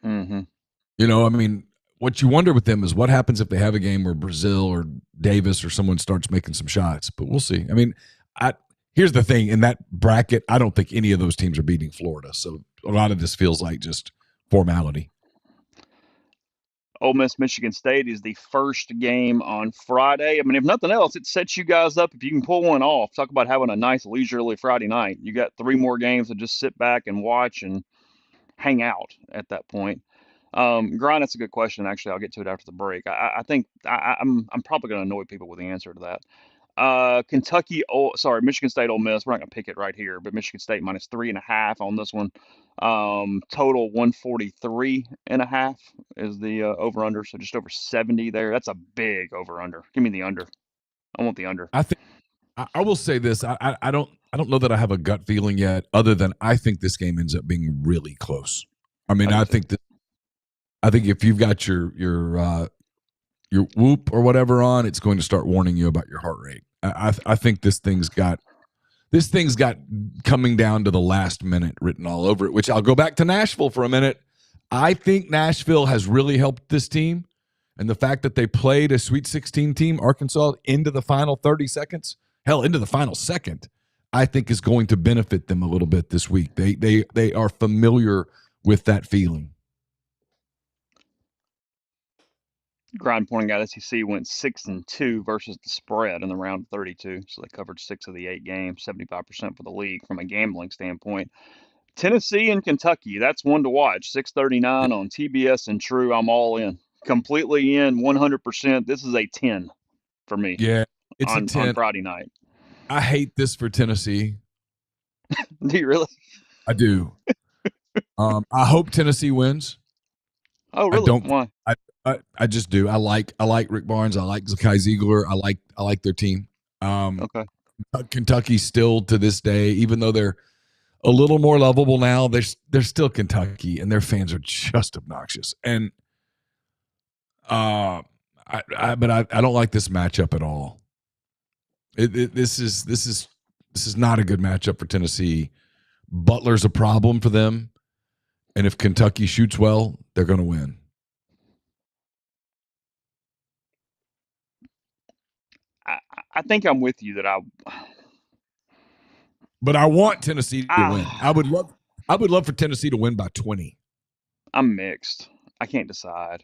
mm-hmm. You know, I mean, what you wonder with them is what happens if they have a game where Brazil or Davis or someone starts making some shots. But we'll see. I mean, here's the thing. In that bracket, I don't think any of those teams are beating Florida. So a lot of this feels like just formality. Ole Miss Michigan State is the first game on Friday. I mean, if nothing else, it sets you guys up if you can pull one off. Talk about having a nice leisurely Friday night. You got 3 more games to just sit back and watch and hang out at that point. Grind, that's a good question. Actually, I'll get to it after the break. I think I'm probably going to annoy people with the answer to that. Michigan State, Ole Miss. We're not going to pick it right here, but Michigan State minus 3.5 on this one. Total 143.5 is the over under, so just over 70 there. That's a big over under. Give me the under. I want the under. I think I will say this. I don't know that I have a gut feeling yet, other than I think this game ends up being really close. I mean, I think if you've got your Whoop or whatever on, it's going to start warning you about your heart rate. I think this thing's got coming down to the last minute written all over it, which I'll go back to Nashville for a minute. I think Nashville has really helped this team. And the fact that they played a Sweet 16 team, Arkansas, into the final 30 seconds, hell, into the final second, I think is going to benefit them a little bit this week. They are familiar with that feeling. Grind pointing out SEC went 6-2 versus the spread in the round of 32, so they covered 6 of the 8 games, 75% for the league from a gambling standpoint. Tennessee and Kentucky, that's one to watch. 6:39 on TBS and True. I'm all in, completely in, 100%. This is a 10 for me. Yeah, it's a 10 on Friday night. I hate this for Tennessee. Do you really? I do. I hope Tennessee wins. Oh, I really? don't. Why? I just do. I like Rick Barnes. I like Zakai Ziegler. I like their team. Um, Okay. Kentucky still to this day, even though they're a little more lovable now, they're still Kentucky, and their fans are just obnoxious. And I don't like this matchup at all. This is not a good matchup for Tennessee. Butler's a problem for them, and if Kentucky shoots well, they're going to win. I think I'm with you that But I want Tennessee to win. I I would love for Tennessee to win by 20. I'm mixed. I can't decide.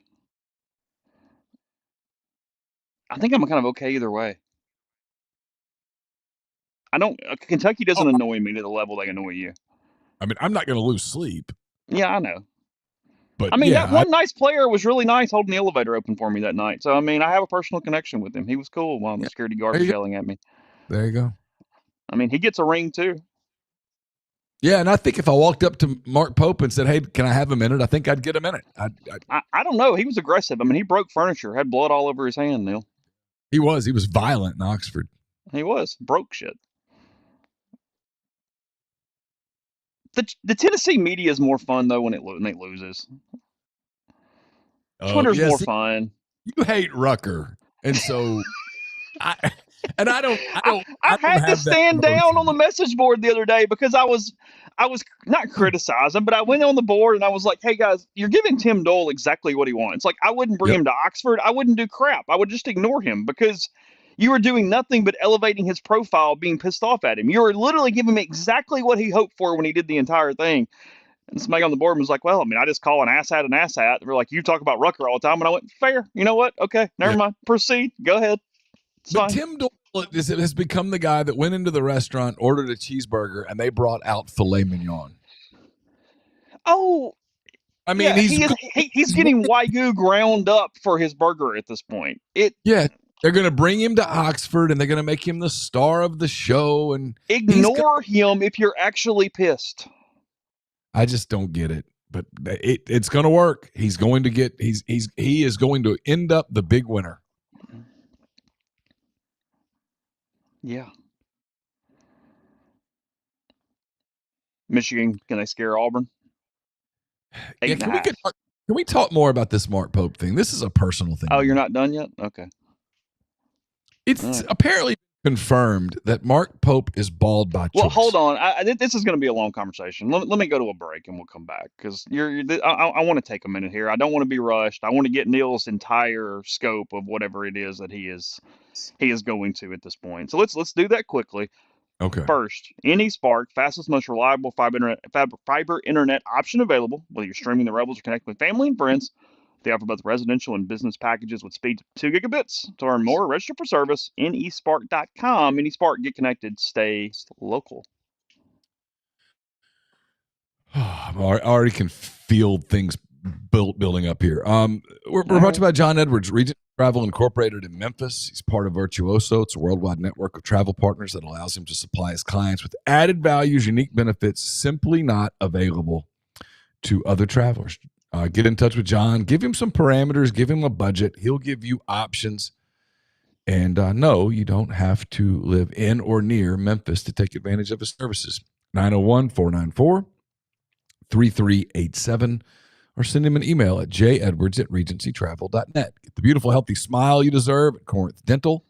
I think I'm kind of okay either way. I don't. Kentucky Oh, doesn't annoy me to the level they annoy you. I mean, I'm not going to lose sleep, Yeah, I know. but I mean, that yeah, one nice player was really nice holding the elevator open for me that night. So I mean, I have a personal connection with him. He was cool while the yeah, security guard there was you go. yelling at me. There you go. I mean, he gets a ring too. Yeah, and I think if I walked up to Mark Pope and said, "Hey, can I have a minute?" I think I'd get a minute. I don't know. He was aggressive. I mean, he broke furniture, had blood all over his hand. Neil. He was violent in Oxford. He was broke shit. The Tennessee media is more fun though when it loses. Twitter's Yeah, more see, fun. you hate Rucker, and so I I I don't had to have that stand down on the emotion. message board the other day because I was not criticizing, but I went on the board and I was like, "Hey guys, you're giving Tim Dole exactly what he wants. Like I wouldn't bring Yep. him to Oxford. I wouldn't do crap. I would just ignore him because you were doing nothing but elevating his profile, being pissed off at him. You were literally giving him exactly what he hoped for when he did the entire thing." And somebody on the board was like, "Well, I mean, I just call an asshat an asshat." They were like, "You talk about Rucker all the time," and I went, "Fair. You know what? Okay, never Yeah. mind. Proceed. Go ahead. It's But fine." Tim Doyle has become the guy that went into the restaurant, ordered a cheeseburger, and they brought out filet mignon. Oh, I mean, yeah, he's he's getting Wagyu ground up for his burger at this point. yeah. They're going to bring him to Oxford, and they're going to make him the star of the show. And Ignore him if you're actually pissed. I just don't get it. But it's going to work. He is going to end up the big winner. Yeah. Michigan, can they scare Auburn? Yeah, 8.5. can we talk more about this Mark Pope thing? This is a personal thing. Oh, you're not done yet? Okay. It's apparently confirmed that Mark Pope is bald by choice. Well, hold on. This is going to be a long conversation. Let me go to a break and we'll come back because I want to take a minute here. I don't want to be rushed. I want to get Neil's entire scope of whatever it is that he is going to at this point. So let's do that quickly. Okay. First, AnySpark, fastest, most reliable fiber internet option available. Whether you're streaming the Rebels or connecting with family and friends, they offer both residential and business packages with speed to 2 gigabits. To learn more, register for service, nespark.com. AnySpark, get connected, stay local. I already can feel things building up here. We're brought to you by John Edwards, Regent Travel Incorporated in Memphis. He's part of Virtuoso. It's a worldwide network of travel partners that allows him to supply his clients with added values, unique benefits, simply not available to other travelers. Get in touch with John. Give him some parameters. Give him a budget. He'll give you options. And no, you don't have to live in or near Memphis to take advantage of his services. 901-494-3387 or send him an email at jedwards@regencytravel.net. Get the beautiful, healthy smile you deserve at Corinth Dental.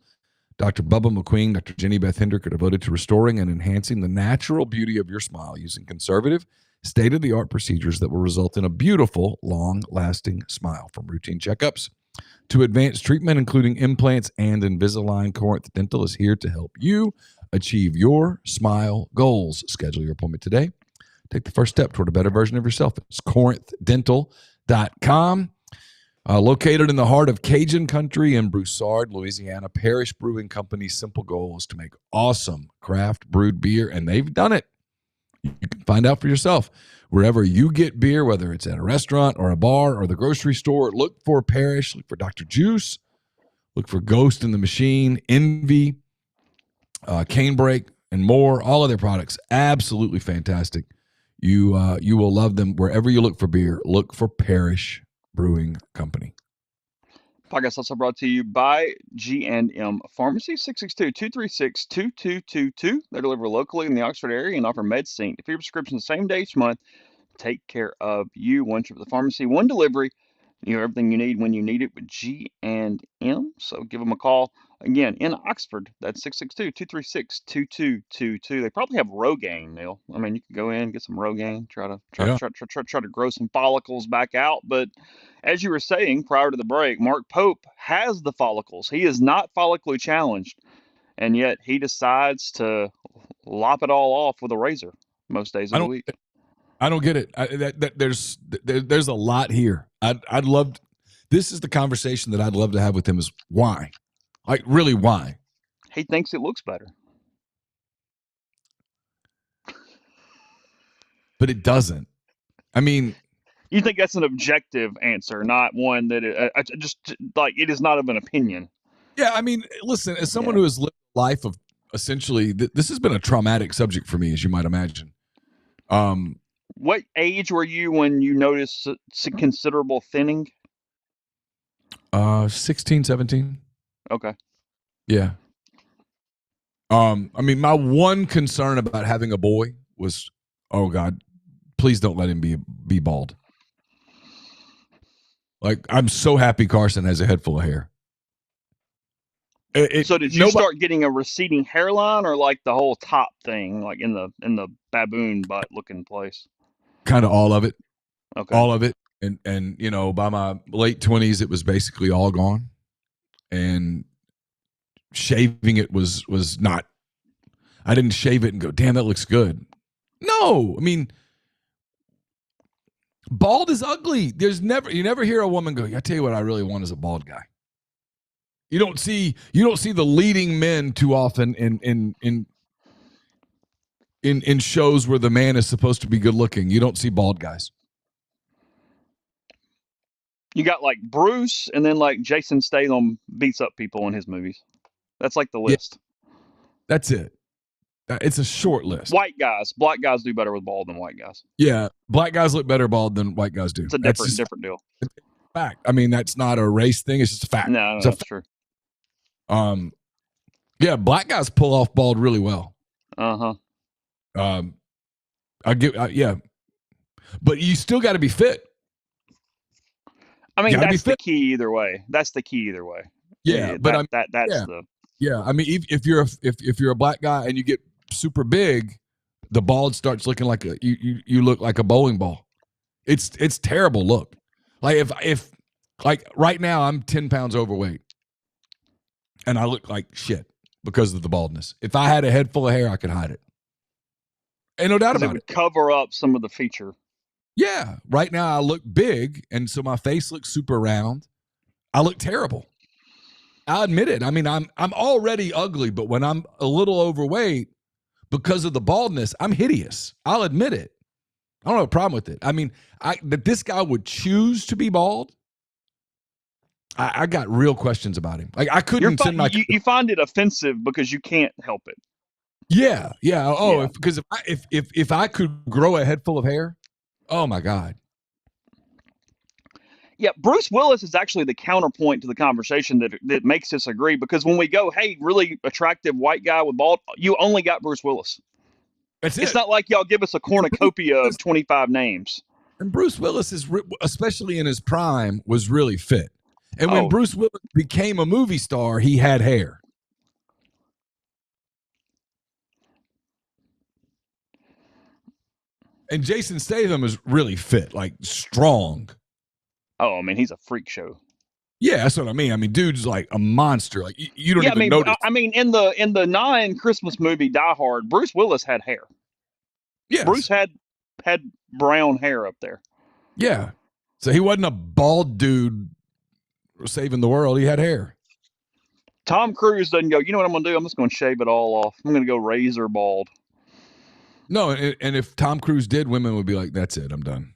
Dr. Bubba McQueen, Dr. Jenny Beth Hendrick are devoted to restoring and enhancing the natural beauty of your smile using conservative, state-of-the-art procedures that will result in a beautiful, long-lasting smile. From routine checkups to advanced treatment, including implants and Invisalign, Corinth Dental is here to help you achieve your smile goals. Schedule your appointment today. Take the first step toward a better version of yourself. It's corinthdental.com. Located in the heart of Cajun country in Broussard, Louisiana, Parish Brewing Company's simple goal is to make awesome craft brewed beer, and they've done it. You can find out for yourself. Wherever you get beer, whether it's at a restaurant or a bar or the grocery store, look for Parish, look for Dr. Juice, look for Ghost in the Machine, Envy, Canebrake, and more. All of their products, absolutely fantastic. You will love them. Wherever you look for beer, look for Parish Brewing Company. Podcast also brought to you by G&M Pharmacy, 662-236-2222. They deliver locally in the Oxford area and offer MedSync. If your prescription the same day each month, take care of you. One trip to the pharmacy, one delivery. You have everything you need when you need it with G&M. So give them a call. Again, in Oxford, that's 662-236-2222. They probably have Rogaine, Neil. I mean, you can go in, get some Rogaine, try to grow some follicles back out. But as you were saying prior to the break, Mark Pope has the follicles. He is not follically challenged, and yet he decides to lop it all off with a razor most days of the week. I don't get it. There's a lot here. I'd love. This is the conversation that I'd love to have with him. Is why, like, really why? He thinks it looks better, but it doesn't. I mean, you think that's an objective answer, not one that just like it is not of an opinion. Yeah, I mean, listen, as someone who has lived a life of essentially, this has been a traumatic subject for me, as you might imagine. What age were you when you noticed considerable thinning? 16, 17. Okay. Yeah. I mean, my one concern about having a boy was, oh God, please don't let him be bald. Like, I'm so happy Carson has a head full of hair. So did you start getting a receding hairline, or like the whole top thing, like in the baboon butt looking place? Kind of all of it. Okay. All of it. And you know, by my late 20s, it was basically all gone. And shaving it was not. I didn't shave it and go, damn, that looks good. No, I mean, bald is ugly. You never hear a woman go, I tell you what I really want is a bald guy. You don't see the leading men too often in shows where the man is supposed to be good looking. You don't see bald guys. You got like Bruce, and then like Jason Statham beats up people in his movies. That's like the list. Yeah, that's it. It's a short list. White guys, black guys do better with bald than white guys. Yeah, black guys look better bald than white guys do. It's a different deal. It's a fact. I mean, that's not a race thing. It's just a fact. No, that's true. Yeah, black guys pull off bald really well. Uh-huh. Yeah, but you still got to be fit. I mean, that's the key either way. Yeah, but yeah. I mean, if you're a black guy and you get super big, the bald starts looking like you look like a bowling ball. It's terrible look. Like if like right now I'm 10 pounds overweight and I look like shit because of the baldness. If I had a head full of hair, I could hide it. Ain't no doubt about it. It would cover up some of the feature. Yeah. Right now I look big, and so my face looks super round. I look terrible. I admit it. I mean, I'm already ugly, but when I'm a little overweight because of the baldness, I'm hideous. I'll admit it. I don't have a problem with it. I mean, that this guy would choose to be bald. I got real questions about him. Like, I couldn't send my. You find it offensive because you can't help it. Yeah. Oh, yeah. Because if I could grow a head full of hair, oh my God. Yeah, Bruce Willis is actually the counterpoint to the conversation that makes us agree, because when we go, hey, really attractive white guy with bald, you only got Bruce Willis. That's it. It's not like y'all give us a cornucopia of 25 names. And Bruce Willis is, especially in his prime, was really fit. And when Bruce Willis became a movie star, he had hair. And Jason Statham is really fit, like strong. Oh, I mean, he's a freak show. Yeah, that's what I mean. I mean, dude's like a monster. Like you don't even notice. I mean, in the non-Christmas movie Die Hard, Bruce Willis had hair. Yeah, Bruce had brown hair up there. Yeah, so he wasn't a bald dude saving the world. He had hair. Tom Cruise doesn't go, you know what I'm going to do? I'm just going to shave it all off. I'm going to go razor bald. No, and if Tom Cruise did, women would be like, that's it, I'm done.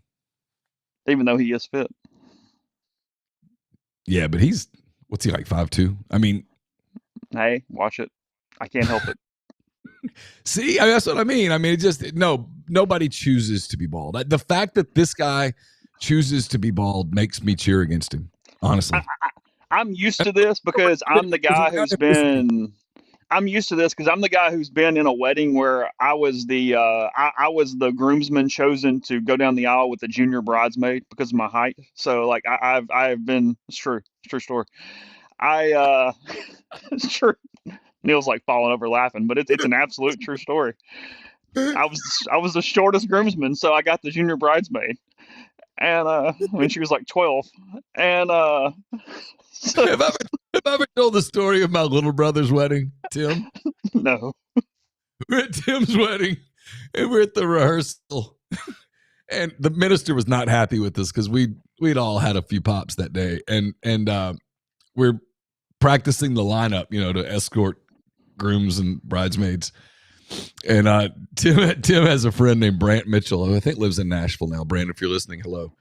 Even though he is fit. Yeah, but what's he like, 5'2"? I mean. Hey, watch it. I can't help it. See, that's what I mean. I mean, nobody chooses to be bald. The fact that this guy chooses to be bald makes me cheer against him. Honestly, I'm used to this because I'm the guy who's been. I'm used to this because I'm the guy who's been in a wedding where I was I was the groomsman chosen to go down the aisle with the junior bridesmaid because of my height. So like I've been. It's true story. I it's true. Neil's like falling over laughing, but it's an absolute true story. I was the shortest groomsman, so I got the junior bridesmaid, and when she was like 12, and so have I ever told the story of my little brother's wedding, Tim? no, We're at Tim's wedding, and we're at the rehearsal, and the minister was not happy with us because we'd all had a few pops that day, and we're practicing the lineup, to escort grooms and bridesmaids. And Tim has a friend named Brant Mitchell, who I think lives in Nashville now. Brant, if you're listening, hello.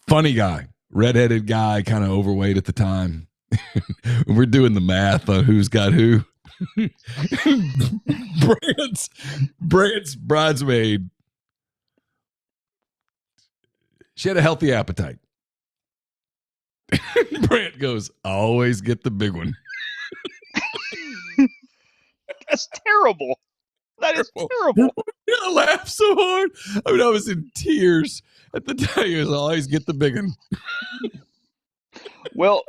Funny guy, redheaded guy, kind of overweight at the time. We're doing the math on who's got who. Brant's bridesmaid, she had a healthy appetite. Brant goes, I always get the big one. that's terrible. That is terrible. I laughed so hard. I mean, I was in tears at the time. He was always get the big one. Well,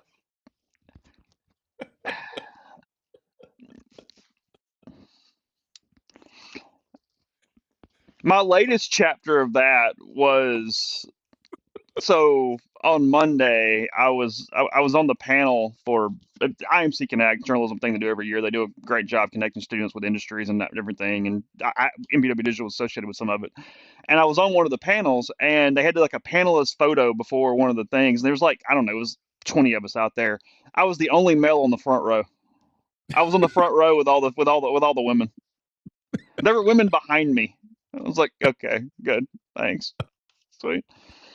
my latest chapter of that was so on Monday. I was on the panel for IMC Connect journalism thing they do every year. They do a great job connecting students with industries and that everything. And MBW Digital was associated with some of it. And I was on one of the panels, and they had like a panelist photo before one of the things. And there was like, I don't know, it was 20 of us out there. I was the only male on the front row. I was on the front row with all the women. There were women behind me. I was like, okay, good, thanks, sweet.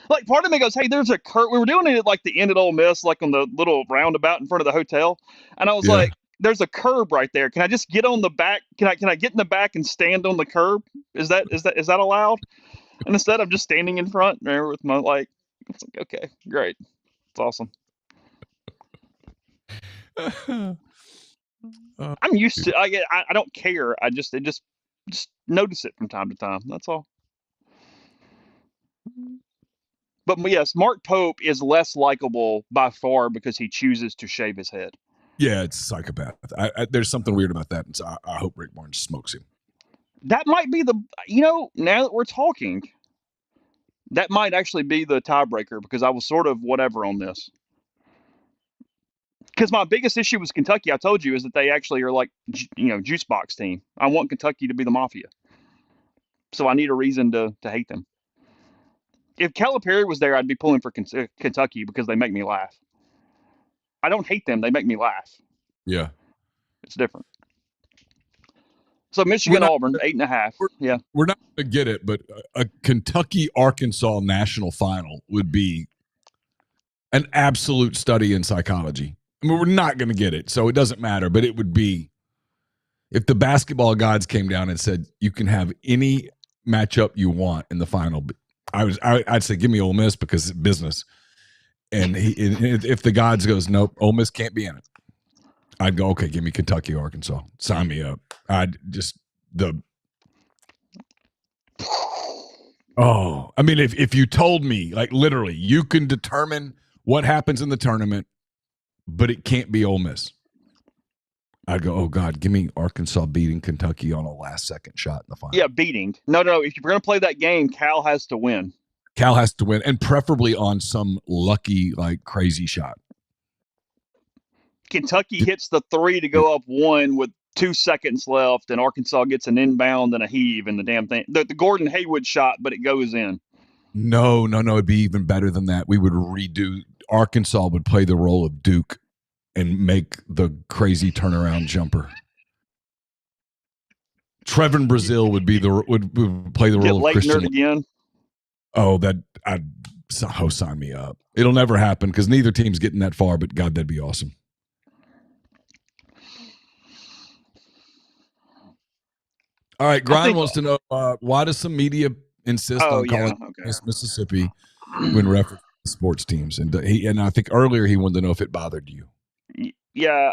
Like part of me goes, hey, there's a curve. We were doing it at like the end at Ole Miss, like on the little roundabout in front of the hotel, and I was like, there's a curb right there. Can I just get on the back? Can I get in the back and stand on the curb? Is that allowed? And instead, I'm just standing in front there with my like, it's like, okay, great, it's awesome. I'm used to. I don't care. I just notice it from time to time. That's all. But yes, Mark Pope is less likable by far because he chooses to shave his head. Yeah, it's psychopath. There's something weird about that, and so I hope Rick Barnes smokes him. That might be now that we're talking, that might actually be the tiebreaker because I was sort of whatever on this. Because my biggest issue with Kentucky, I told you, is that they actually are like, juice box team. I want Kentucky to be the mafia. So I need a reason to hate them. If Calipari was there, I'd be pulling for Kentucky because they make me laugh. I don't hate them. They make me laugh. Yeah. It's different. So Michigan, Auburn, 8.5. Yeah. We're not going to get it, but a Kentucky-Arkansas national final would be an absolute study in psychology. I mean, we're not going to get it, so it doesn't matter, but it would be if the basketball gods came down and said, you can have any matchup you want in the final. I'd say, give me Ole Miss because it's business. And if the gods goes, nope, Ole Miss can't be in it, I'd go, okay, give me Kentucky, Arkansas. Sign me up. I mean, if you told me, like literally, you can determine what happens in the tournament, but it can't be Ole Miss, I'd go, oh, God, give me Arkansas beating Kentucky on a last-second shot in the final. Yeah, beating. No. If you're going to play that game, Cal has to win. Cal has to win, and preferably on some lucky, like, crazy shot. Kentucky hits the 3 to go up 1 with 2 seconds left, and Arkansas gets an inbound and a heave in the damn thing. The Gordon Hayward shot, but it goes in. No. It'd be even better than that. We would redo. Arkansas would play the role of Duke and make the crazy turnaround jumper. Trevin Brazile would play the role of Christian again. Oh, sign me up. It'll never happen because neither team's getting that far, but God, that'd be awesome. All right, Grind wants to know why does some media insist Oh on yeah, calling okay. Miss Mississippi when referencing sports teams, and I think earlier he wanted to know if it bothered you. Yeah.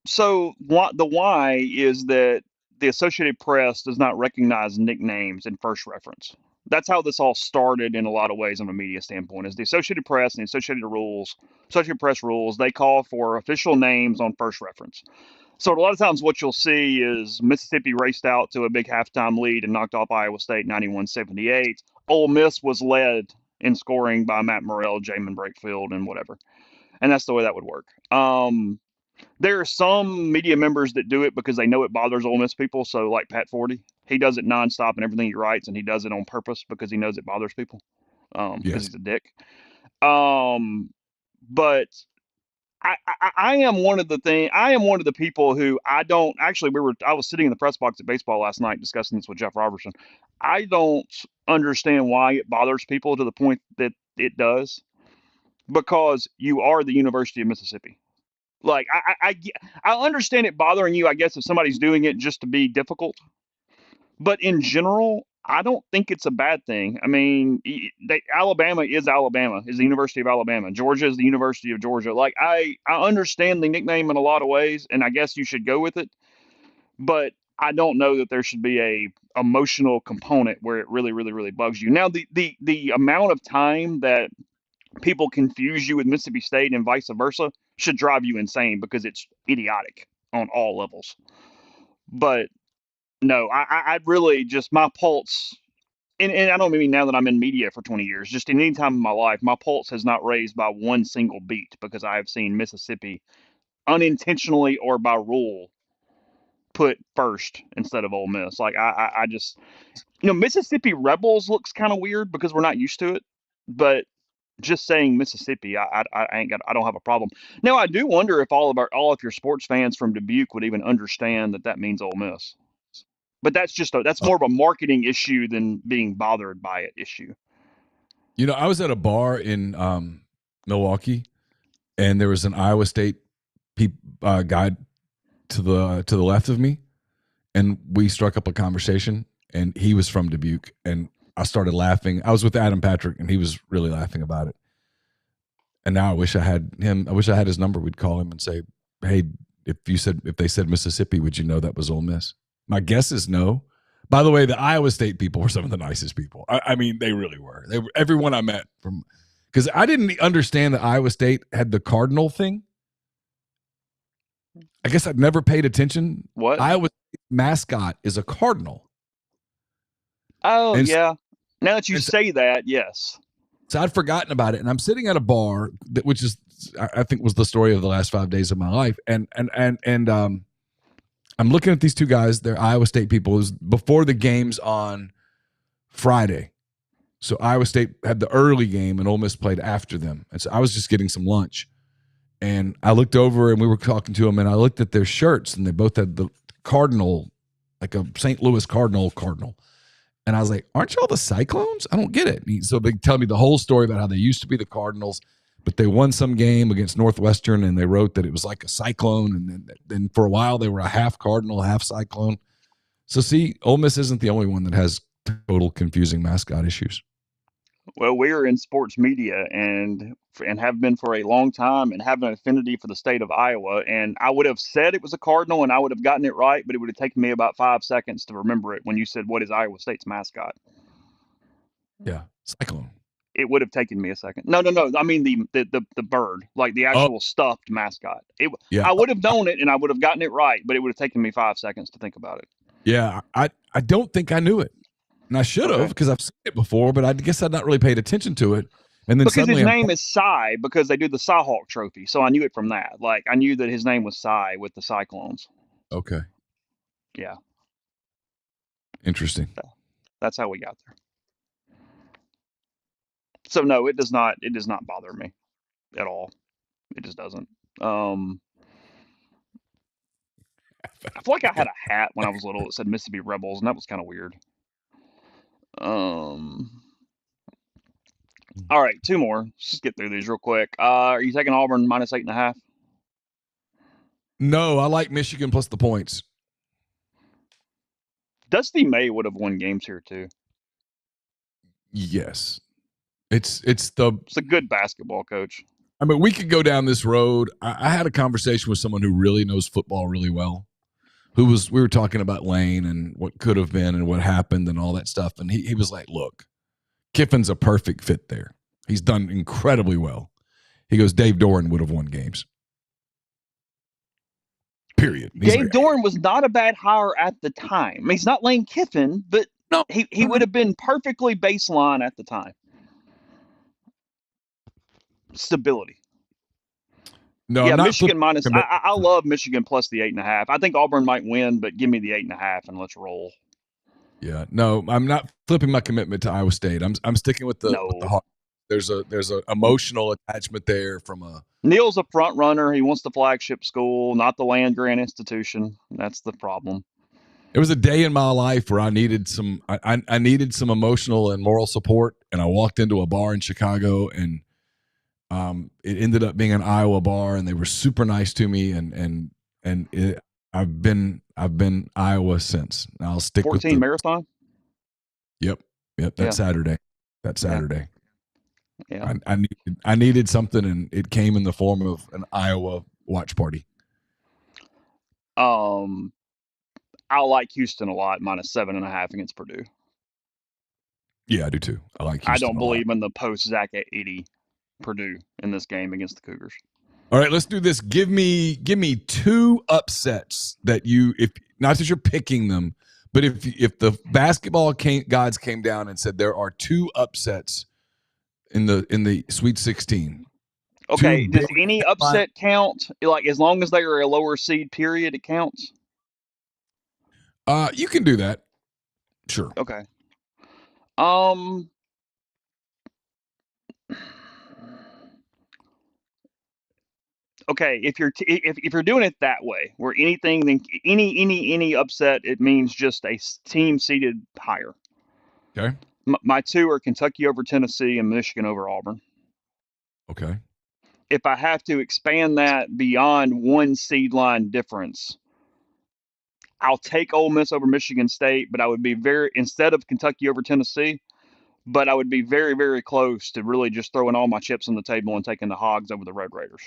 So what the why is that the Associated Press does not recognize nicknames in first reference. That's how this all started in a lot of ways from a media standpoint. Is the Associated Press and the Associated Press rules, they call for official names on first reference. So a lot of times what you'll see is Mississippi raced out to a big halftime lead and knocked off Iowa State 91-78. Ole Miss was led in scoring by Matt Morrell, Jamin Brakefield, and whatever. And that's the way that would work. There are some media members that do it because they know it bothers Ole Miss people. So like Pat Forty, he does it nonstop in everything he writes, and he does it on purpose because he knows it bothers people. Because Yes. he's a dick. Um, but I am one of the I am one of the people who I don't actually. I was sitting in the press box at baseball last night discussing this with Jeff Robertson. I don't understand why it bothers people to the point that it does, because you are the University of Mississippi. Like I understand it bothering you, I guess, if somebody's doing it just to be difficult. But in general, I don't think it's a bad thing. I mean, Alabama is Alabama, is the University of Alabama. Georgia is the University of Georgia. Like I understand the nickname in a lot of ways, and I guess you should go with it. But I don't know that there should be a emotional component where it really, really, really bugs you. Now, the amount of time that people confuse you with Mississippi State and vice versa should drive you insane because it's idiotic on all levels. But no, I really just my pulse, and I don't mean now that I'm in media for 20 years, just in any time in my life, my pulse has not raised by one single beat because I have seen Mississippi unintentionally or by rule put first instead of Ole Miss. Like I just, Mississippi Rebels looks kind of weird because we're not used to it, but just saying Mississippi, I don't have a problem. Now I do wonder if all of your sports fans from Dubuque would even understand that that means Ole Miss. But that's more of a marketing issue than being bothered by it issue. I was at a bar in Milwaukee, and there was an Iowa State guy to the left of me, and we struck up a conversation. And he was from Dubuque, and I started laughing. I was with Adam Patrick, and he was really laughing about it. And now I wish I had him. I wish I had his number. We'd call him and say, "Hey, if they said Mississippi, would you know that was Ole Miss?" My guess is no. By the way, the Iowa State people were some of the nicest people. I mean, they really were. They were everyone I met from, because I didn't understand that Iowa State had the Cardinal thing. I guess I'd never paid attention. What? Iowa State mascot is a cardinal. Oh And so, yeah. Now that you and so, say that, yes. so I'd forgotten about it, and I'm sitting at a bar which is, I think, was the story of the last 5 days of my life, and I'm looking at these two guys. They're Iowa State people. It was before the games on Friday. So Iowa State had the early game and Ole Miss played after them. And so I was just getting some lunch. And I looked over and we were talking to them, and I looked at their shirts, and they both had the Cardinal, like a St. Louis Cardinal. And I was like, aren't y'all the Cyclones? I don't get it. So they tell me the whole story about how they used to be the Cardinals, but they won some game against Northwestern, and they wrote that it was like a cyclone. And then for a while, they were a half Cardinal, half Cyclone. So see, Ole Miss isn't the only one that has total confusing mascot issues. Well, we're in sports media and have been for a long time and have an affinity for the state of Iowa. And I would have said it was a Cardinal and I would have gotten it right, but it would have taken me about 5 seconds to remember it when you said, "What is Iowa State's mascot?" Yeah, Cyclone. It would have taken me a second. No, no, no. I mean the bird, like the Oh, actual stuffed mascot. yeah. I would have known it and I would have gotten it right, but it would have taken me 5 seconds to think about it. Yeah, I don't think I knew it. And I should have, Okay. because I've seen it before, but I guess I'd not really paid attention to it. And then Because his suddenly name is Cy, because they do the Cy Hawk Trophy, so I knew it from that. Like I knew that his name was Cy with the Cyclones. okay, Yeah, interesting. that's how we got there. So no, it does not. It does not bother me at all. It just doesn't. Um, I feel like I had a hat when I was little that said Mississippi Rebels, and that was kind of weird. Um, all right, two more. Let's just get through these real quick. Are you taking Auburn minus 8.5? No, I like Michigan plus the points. Dusty May would have won games here too. Yes. It's a good basketball coach. I mean, we could go down this road. I had a conversation with someone who really knows football really well. We were talking about Lane and what could have been and what happened and all that stuff. And he was like, look, Kiffin's a perfect fit there. He's done incredibly well. He goes, Dave Doran would have won games. Period. Dave Doran was not a bad hire at the time. I mean, he's not Lane Kiffin, but no, he would have been perfectly baseline at the time. Stability. No, yeah, Michigan minus. I love Michigan plus the 8.5. I think Auburn might win, but give me the 8.5 and let's roll. Yeah, no, I'm not flipping my commitment to Iowa State. I'm sticking with the Hawks. There's a emotional attachment there from a. Neal's a front runner. He wants the flagship school, not the land grant institution. That's the problem. It was a day in my life where I needed some. I needed some emotional and moral support, and I walked into a bar in Chicago, and it ended up being an Iowa bar, and they were super nice to me, I've been Iowa since. I'll stick 14 with the marathon. Yep. That Saturday. Yeah. I needed something, and it came in the form of an Iowa watch party. I like Houston a lot, minus 7.5 against Purdue. Yeah, I do too. I like Houston. I don't believe in the post Zach at 80 Purdue in this game against the Cougars. All right, let's do this. Give me 2 upsets that if not that you're picking them, but if the basketball gods came down and said there are 2 upsets in the Sweet 16. Okay, does any upset count? Like as long as they are a lower seed, period, it counts. You can do that. Sure. Okay. Okay, if you're doing it that way, where any upset, it means just a team seated higher. Okay. My 2 are Kentucky over Tennessee and Michigan over Auburn. Okay. If I have to expand that beyond 1 seed line difference, I'll take Ole Miss over Michigan State, but I would be instead of Kentucky over Tennessee, but I would be very, very close to really just throwing all my chips on the table and taking the Hogs over the Red Raiders.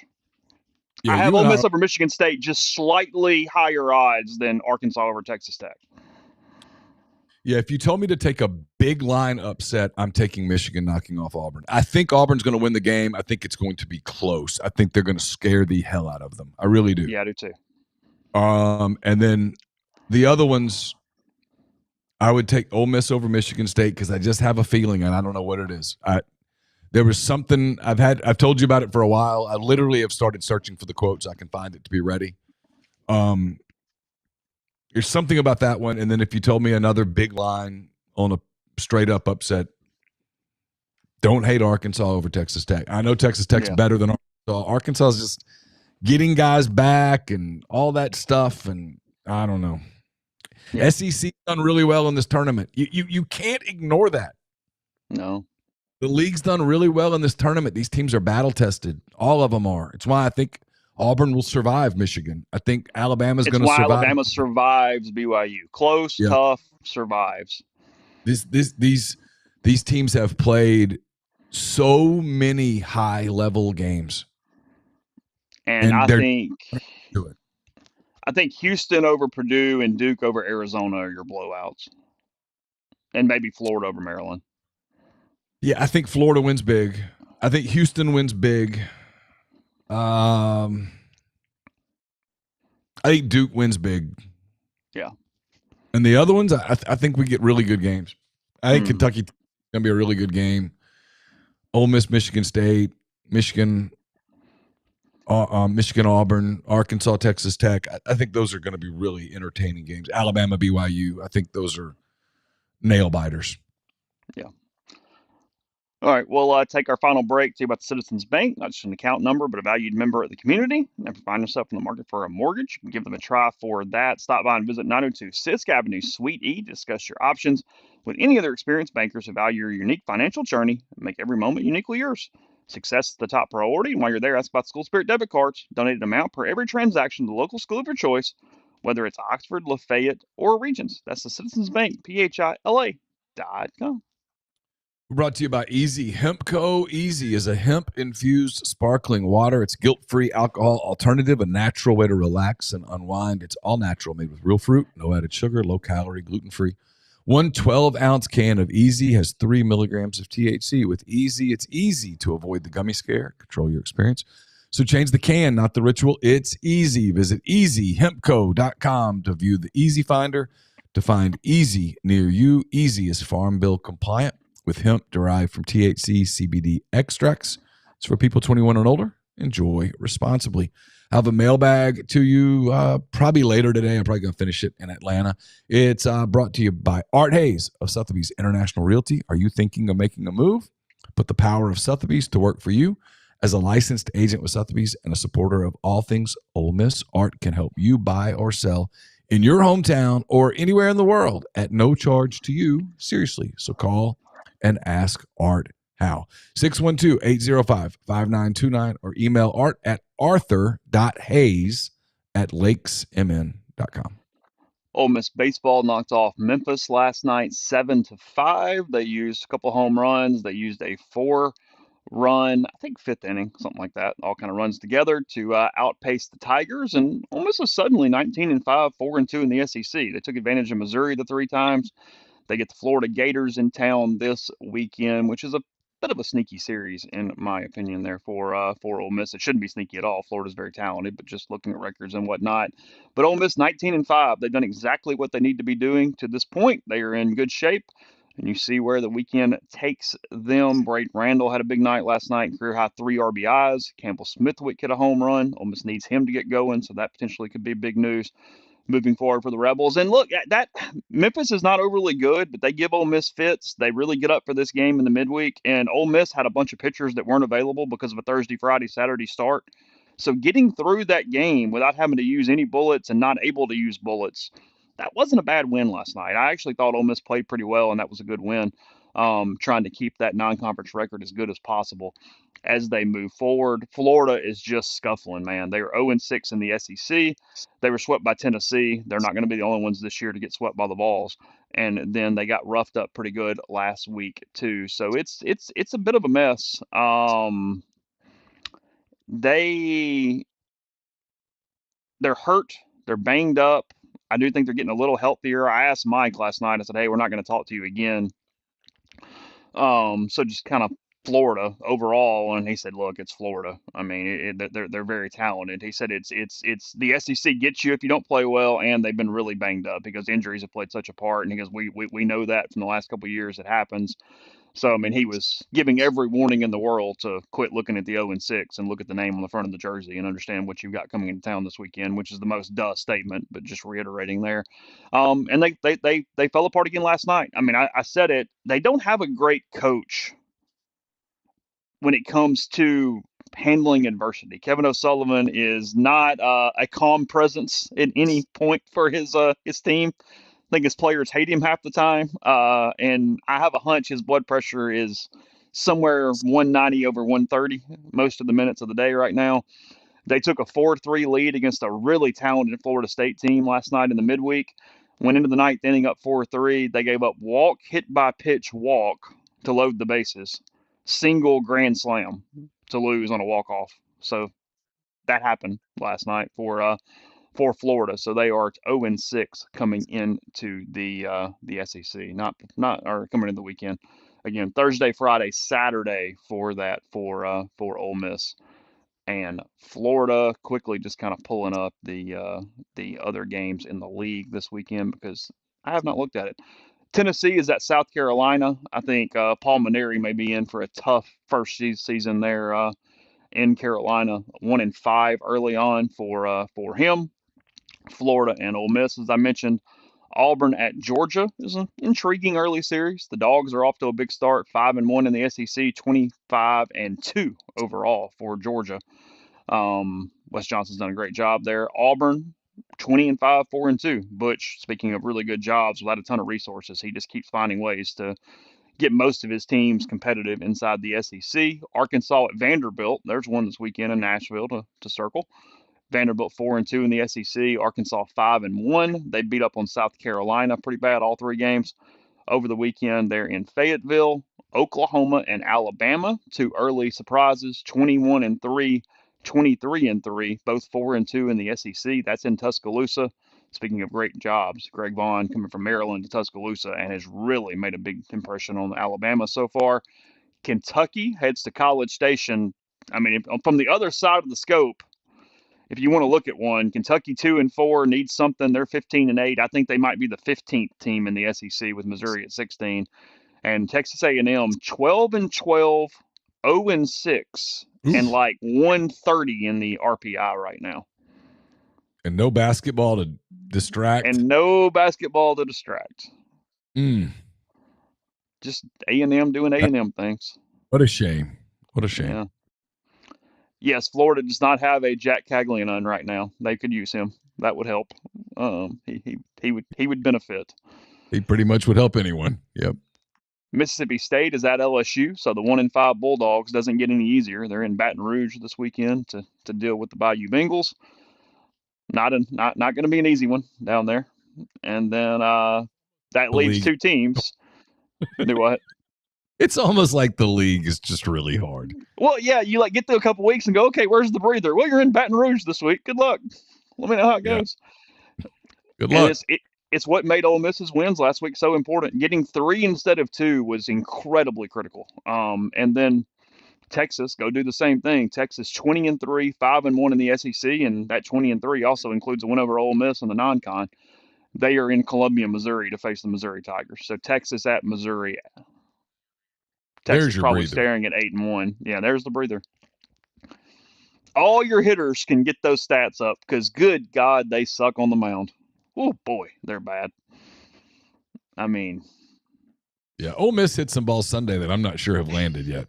Yeah, I have Ole Miss over Michigan State, just slightly higher odds than Arkansas over Texas Tech. Yeah, if you told me to take a big line upset, I'm taking Michigan knocking off Auburn. I think Auburn's going to win the game. I think it's going to be close. I think they're going to scare the hell out of them. I really do. Yeah, I do too. And then the other ones, I would take Ole Miss over Michigan State because I just have a feeling, and I don't know what it is. There was something I've told you about it for a while. I literally have started searching for the quotes. I can find it to be ready. There's something about that one. And then if you told me another big line on a straight up upset, don't hate Arkansas over Texas Tech. I know Texas Tech's better than Arkansas. Arkansas is just getting guys back and all that stuff. And I don't know. Yeah. SEC done really well in this tournament. You can't ignore that. No. The league's done really well in this tournament. These teams are battle tested. All of them are. It's why I think Auburn will survive Michigan. I think Alabama's going to survive. It's why Alabama survives BYU. Close, tough, survives. These teams have played so many high-level games. And I think Houston over Purdue and Duke over Arizona are your blowouts. And maybe Florida over Maryland. Yeah, I think Florida wins big. I think Houston wins big. I think Duke wins big. Yeah. And the other ones, I think we get really good games. I think Kentucky's going to be a really good game. Ole Miss, Michigan State, Michigan, Auburn, Arkansas, Texas Tech. I think those are going to be really entertaining games. Alabama, BYU. I think those are nail biters. Yeah. All right, we'll take our final break to you about the Citizens Bank, not just an account number, but a valued member of the community. And if you find yourself in the market for a mortgage, you can give them a try for that. Stop by and visit 902 Sisk Avenue, Suite E, to discuss your options with any other experienced bankers who value your unique financial journey and make every moment uniquely yours. Success is the top priority, and while you're there, ask about School Spirit debit cards. Donate an amount per every transaction to the local school of your choice, whether it's Oxford, Lafayette, or Regents. That's the Citizens Bank, PHILA.com. Brought to you by Easy Hemp Co. Easy is a hemp infused sparkling water. It's guilt free alcohol alternative, a natural way to relax and unwind. It's all natural, made with real fruit, no added sugar, low calorie, gluten free. One 12-ounce can of Easy has 3 milligrams of THC. With Easy, it's easy to avoid the gummy scare, control your experience. So change the can, not the ritual. It's easy. Visit easyhempco.com to view the Easy Finder to find Easy near you. Easy is Farm Bill compliant with hemp derived from THC CBD extracts. It's for people 21 and older. Enjoy responsibly. I have a mailbag to you probably later today. I'm probably going to finish it in Atlanta. It's brought to you by Art Hayes of Sotheby's International Realty. Are you thinking of making a move? Put the power of Sotheby's to work for you. As a licensed agent with Sotheby's and a supporter of all things Ole Miss, Art can help you buy or sell in your hometown or anywhere in the world at no charge to you. Seriously. So call and ask Art how. 612-805-5929 or email Art at arthur.hayes@lakesmn.com. Ole Miss baseball knocked off Memphis last night 7-5. They used a couple home runs. They used a 4-run, I think fifth inning, something like that. All kind of runs together to outpace the Tigers, and Ole Miss was suddenly 19-5, 4-2 in the SEC. They took advantage of Missouri the 3 times. They get the Florida Gators in town this weekend, which is a bit of a sneaky series in my opinion there for Ole Miss. It shouldn't be sneaky at all. Florida's very talented, but just looking at records and whatnot. But Ole Miss 19-5, they've done exactly what they need to be doing to this point. They are in good shape. And you see where the weekend takes them. Braden Randall had a big night last night, career high 3 RBIs. Campbell Smithwick hit a home run. Ole Miss needs him to get going, so that potentially could be big news moving forward for the Rebels. And look, that Memphis is not overly good, but they give Ole Miss fits. They really get up for this game in the midweek. And Ole Miss had a bunch of pitchers that weren't available because of a Thursday, Friday, Saturday start. So getting through that game without having to use any bullets and not able to use bullets, that wasn't a bad win last night. I actually thought Ole Miss played pretty well, and that was a good win. Trying to keep that non-conference record as good as possible as they move forward. Florida is just scuffling, man. They are 0-6 in the SEC. They were swept by Tennessee. They're not going to be the only ones this year to get swept by the Vols. And then they got roughed up pretty good last week too. So it's a bit of a mess. They they're hurt. They're banged up. I do think they're getting a little healthier. I asked Mike last night. I said, "Hey, we're not going to talk to you again." So just kind of Florida overall, and he said, "Look, it's Florida. I mean, they're very talented." He said, "It's the SEC gets you if you don't play well, and they've been really banged up because injuries have played such a part." And he goes, "We know that from the last couple of years it happens." So I mean, he was giving every warning in the world to quit looking at the 0-6 and look at the name on the front of the jersey and understand what you've got coming into town this weekend, which is the most duh statement, but just reiterating there. And they fell apart again last night. I mean, I said it. They don't have a great coach when it comes to handling adversity. Kevin O'Sullivan is not a calm presence at any point for his team. I think his players hate him half the time, and I have a hunch his blood pressure is somewhere 190 over 130 most of the minutes of the day right now. They took a 4-3 lead against a really talented Florida State team last night in the midweek. Went into the ninth inning up 4-3. They gave up walk, hit by pitch, walk to load the bases. Single grand slam to lose on a walk off. So that happened last night for Florida. So they are 0-6 coming into the SEC. Not or coming into the weekend. Again, Thursday, Friday, Saturday for that for Ole Miss. And Florida quickly just kind of pulling up the other games in the league this weekend because I have not looked at it. Tennessee is at South Carolina. I think Paul Maneri may be in for a tough first season there in Carolina. 1-5 early on for him. Florida and Ole Miss, as I mentioned. Auburn at Georgia is an intriguing early series. The Dogs are off to a big start, 5-1 in the SEC, 25-2 overall for Georgia. Wes Johnson's done a great job there. Auburn, 20-5, 4-2. Butch, speaking of really good jobs without a ton of resources, he just keeps finding ways to get most of his teams competitive inside the SEC. Arkansas at Vanderbilt. There's one this weekend in Nashville to circle. Vanderbilt 4-2 in the SEC. Arkansas 5-1. They beat up on South Carolina pretty bad all 3 games over the weekend. They're in Fayetteville. Oklahoma and Alabama, two early surprises, 21-3, 23-3, both 4-2 in the SEC. That's in Tuscaloosa. Speaking of great jobs, Greg Vaughn coming from Maryland to Tuscaloosa and has really made a big impression on Alabama so far. Kentucky heads to College Station. I mean, from the other side of the scope, if you want to look at one, Kentucky 2-4 needs something. They're 15-8. I think they might be the 15th team in the SEC with Missouri at 16. And Texas A&M 12-12, 0-6, and like 130 in the RPI right now. And no basketball to distract. And no basketball to distract. Just A&M doing A&M things. What a shame. What a shame. Yeah. Yes, Florida does not have a Jack Caglianone right now. They could use him. That would help. He would benefit. He pretty much would help anyone. Yep. Mississippi State is at LSU, so the 1-5 Bulldogs doesn't get any easier. They're in Baton Rouge this weekend to deal with the Bayou Bengals. Not going to be an easy one down there. And then that leaves two teams. Do what? It's almost like the league is just really hard. Well, yeah, you like get through a couple weeks and go, okay, where's the breather? Well, you're in Baton Rouge this week. Good luck. Let me know how it goes. Good luck. It's what made Ole Miss's wins last week so important. Getting 3 instead of 2 was incredibly critical. And then Texas go do the same thing. Texas 20-3, 5-1 in the SEC, and that 20-3 also includes a win over Ole Miss in the non-con. They are in Columbia, Missouri, to face the Missouri Tigers. So Texas at Missouri. Texas probably breather. Staring at 8-1. Yeah, there's the breather. All your hitters can get those stats up because, good God, they suck on the mound. Oh, boy, they're bad. I mean. Yeah, Ole Miss hit some balls Sunday that I'm not sure have landed yet.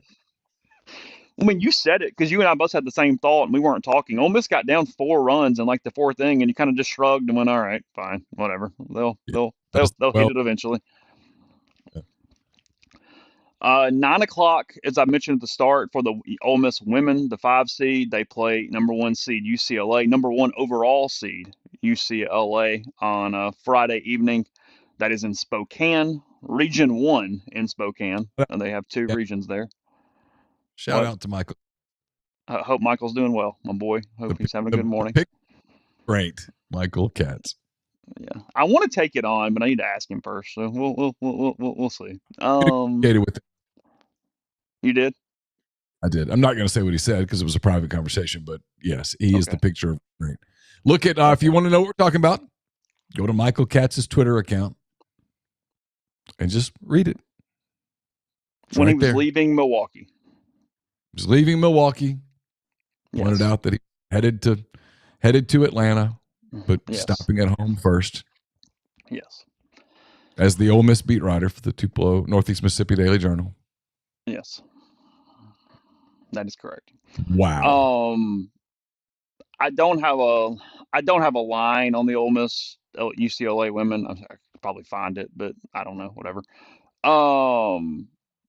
I mean, you said it because you and I both had the same thought and we weren't talking. Ole Miss got down 4 runs in like the 4th inning and you kind of just shrugged and went, all right, fine, whatever. They'll hit it eventually. Yeah. 9 o'clock, as I mentioned at the start, for the Ole Miss women, the 5 seed, they play number 1 seed UCLA, number 1 overall seed UCLA on Friday evening. That is in Spokane, Region 1 in Spokane. And they have 2 regions there. Shout out to Michael. I hope Michael's doing well, my boy. Hope he's having a good morning. Great, Michael Katz. Yeah, I want to take it on, but I need to ask him first. So we'll see. You did? I did. I'm not going to say what he said because it was a private conversation, but yes, he is the picture of great. Look at if you want to know what we're talking about, go to Michael Katz's Twitter account and just read it. It's when he was leaving Milwaukee. He was leaving Milwaukee. Pointed out that he headed to Atlanta, but stopping at home first. Yes. As the Ole Miss beat writer for the Tupelo Northeast Mississippi Daily Journal. Yes. That is correct. Wow. I don't have a line on the Ole Miss UCLA women. I could probably find it, but I don't know. Whatever.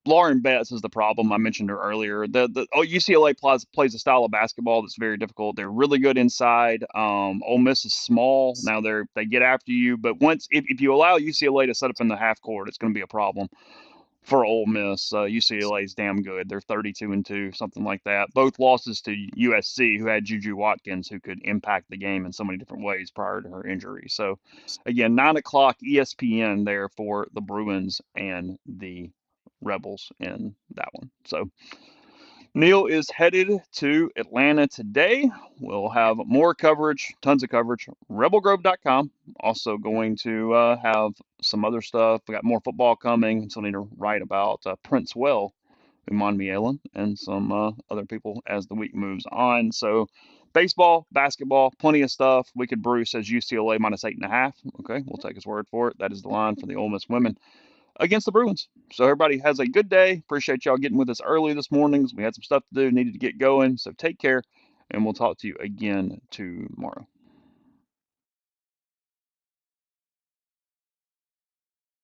Lauren Betts is the problem. I mentioned her earlier. UCLA plays a style of basketball that's very difficult. They're really good inside. Ole Miss is small. Now they get after you, but if you allow UCLA to set up in the half court, it's going to be a problem for Ole Miss. UCLA is damn good. They're 32-2, something like that. Both losses to USC, who had Juju Watkins, who could impact the game in so many different ways prior to her injury. So, again, 9 o'clock ESPN there for the Bruins and the Rebels in that one. So, Neil is headed to Atlanta today. We'll have more coverage, tons of coverage, rebelgrove.com. Also going to have some other stuff. We got more football coming. So I need to write about Prince Well, Umon Allen, and some other people as the week moves on. So baseball, basketball, plenty of stuff. Wicked Bruce says UCLA -8.5. Okay, we'll take his word for it. That is the line for the Ole Miss women against the Bruins. So everybody has a good day. Appreciate y'all getting with us early this morning. We had some stuff to do, needed to get going. So take care, and we'll talk to you again tomorrow.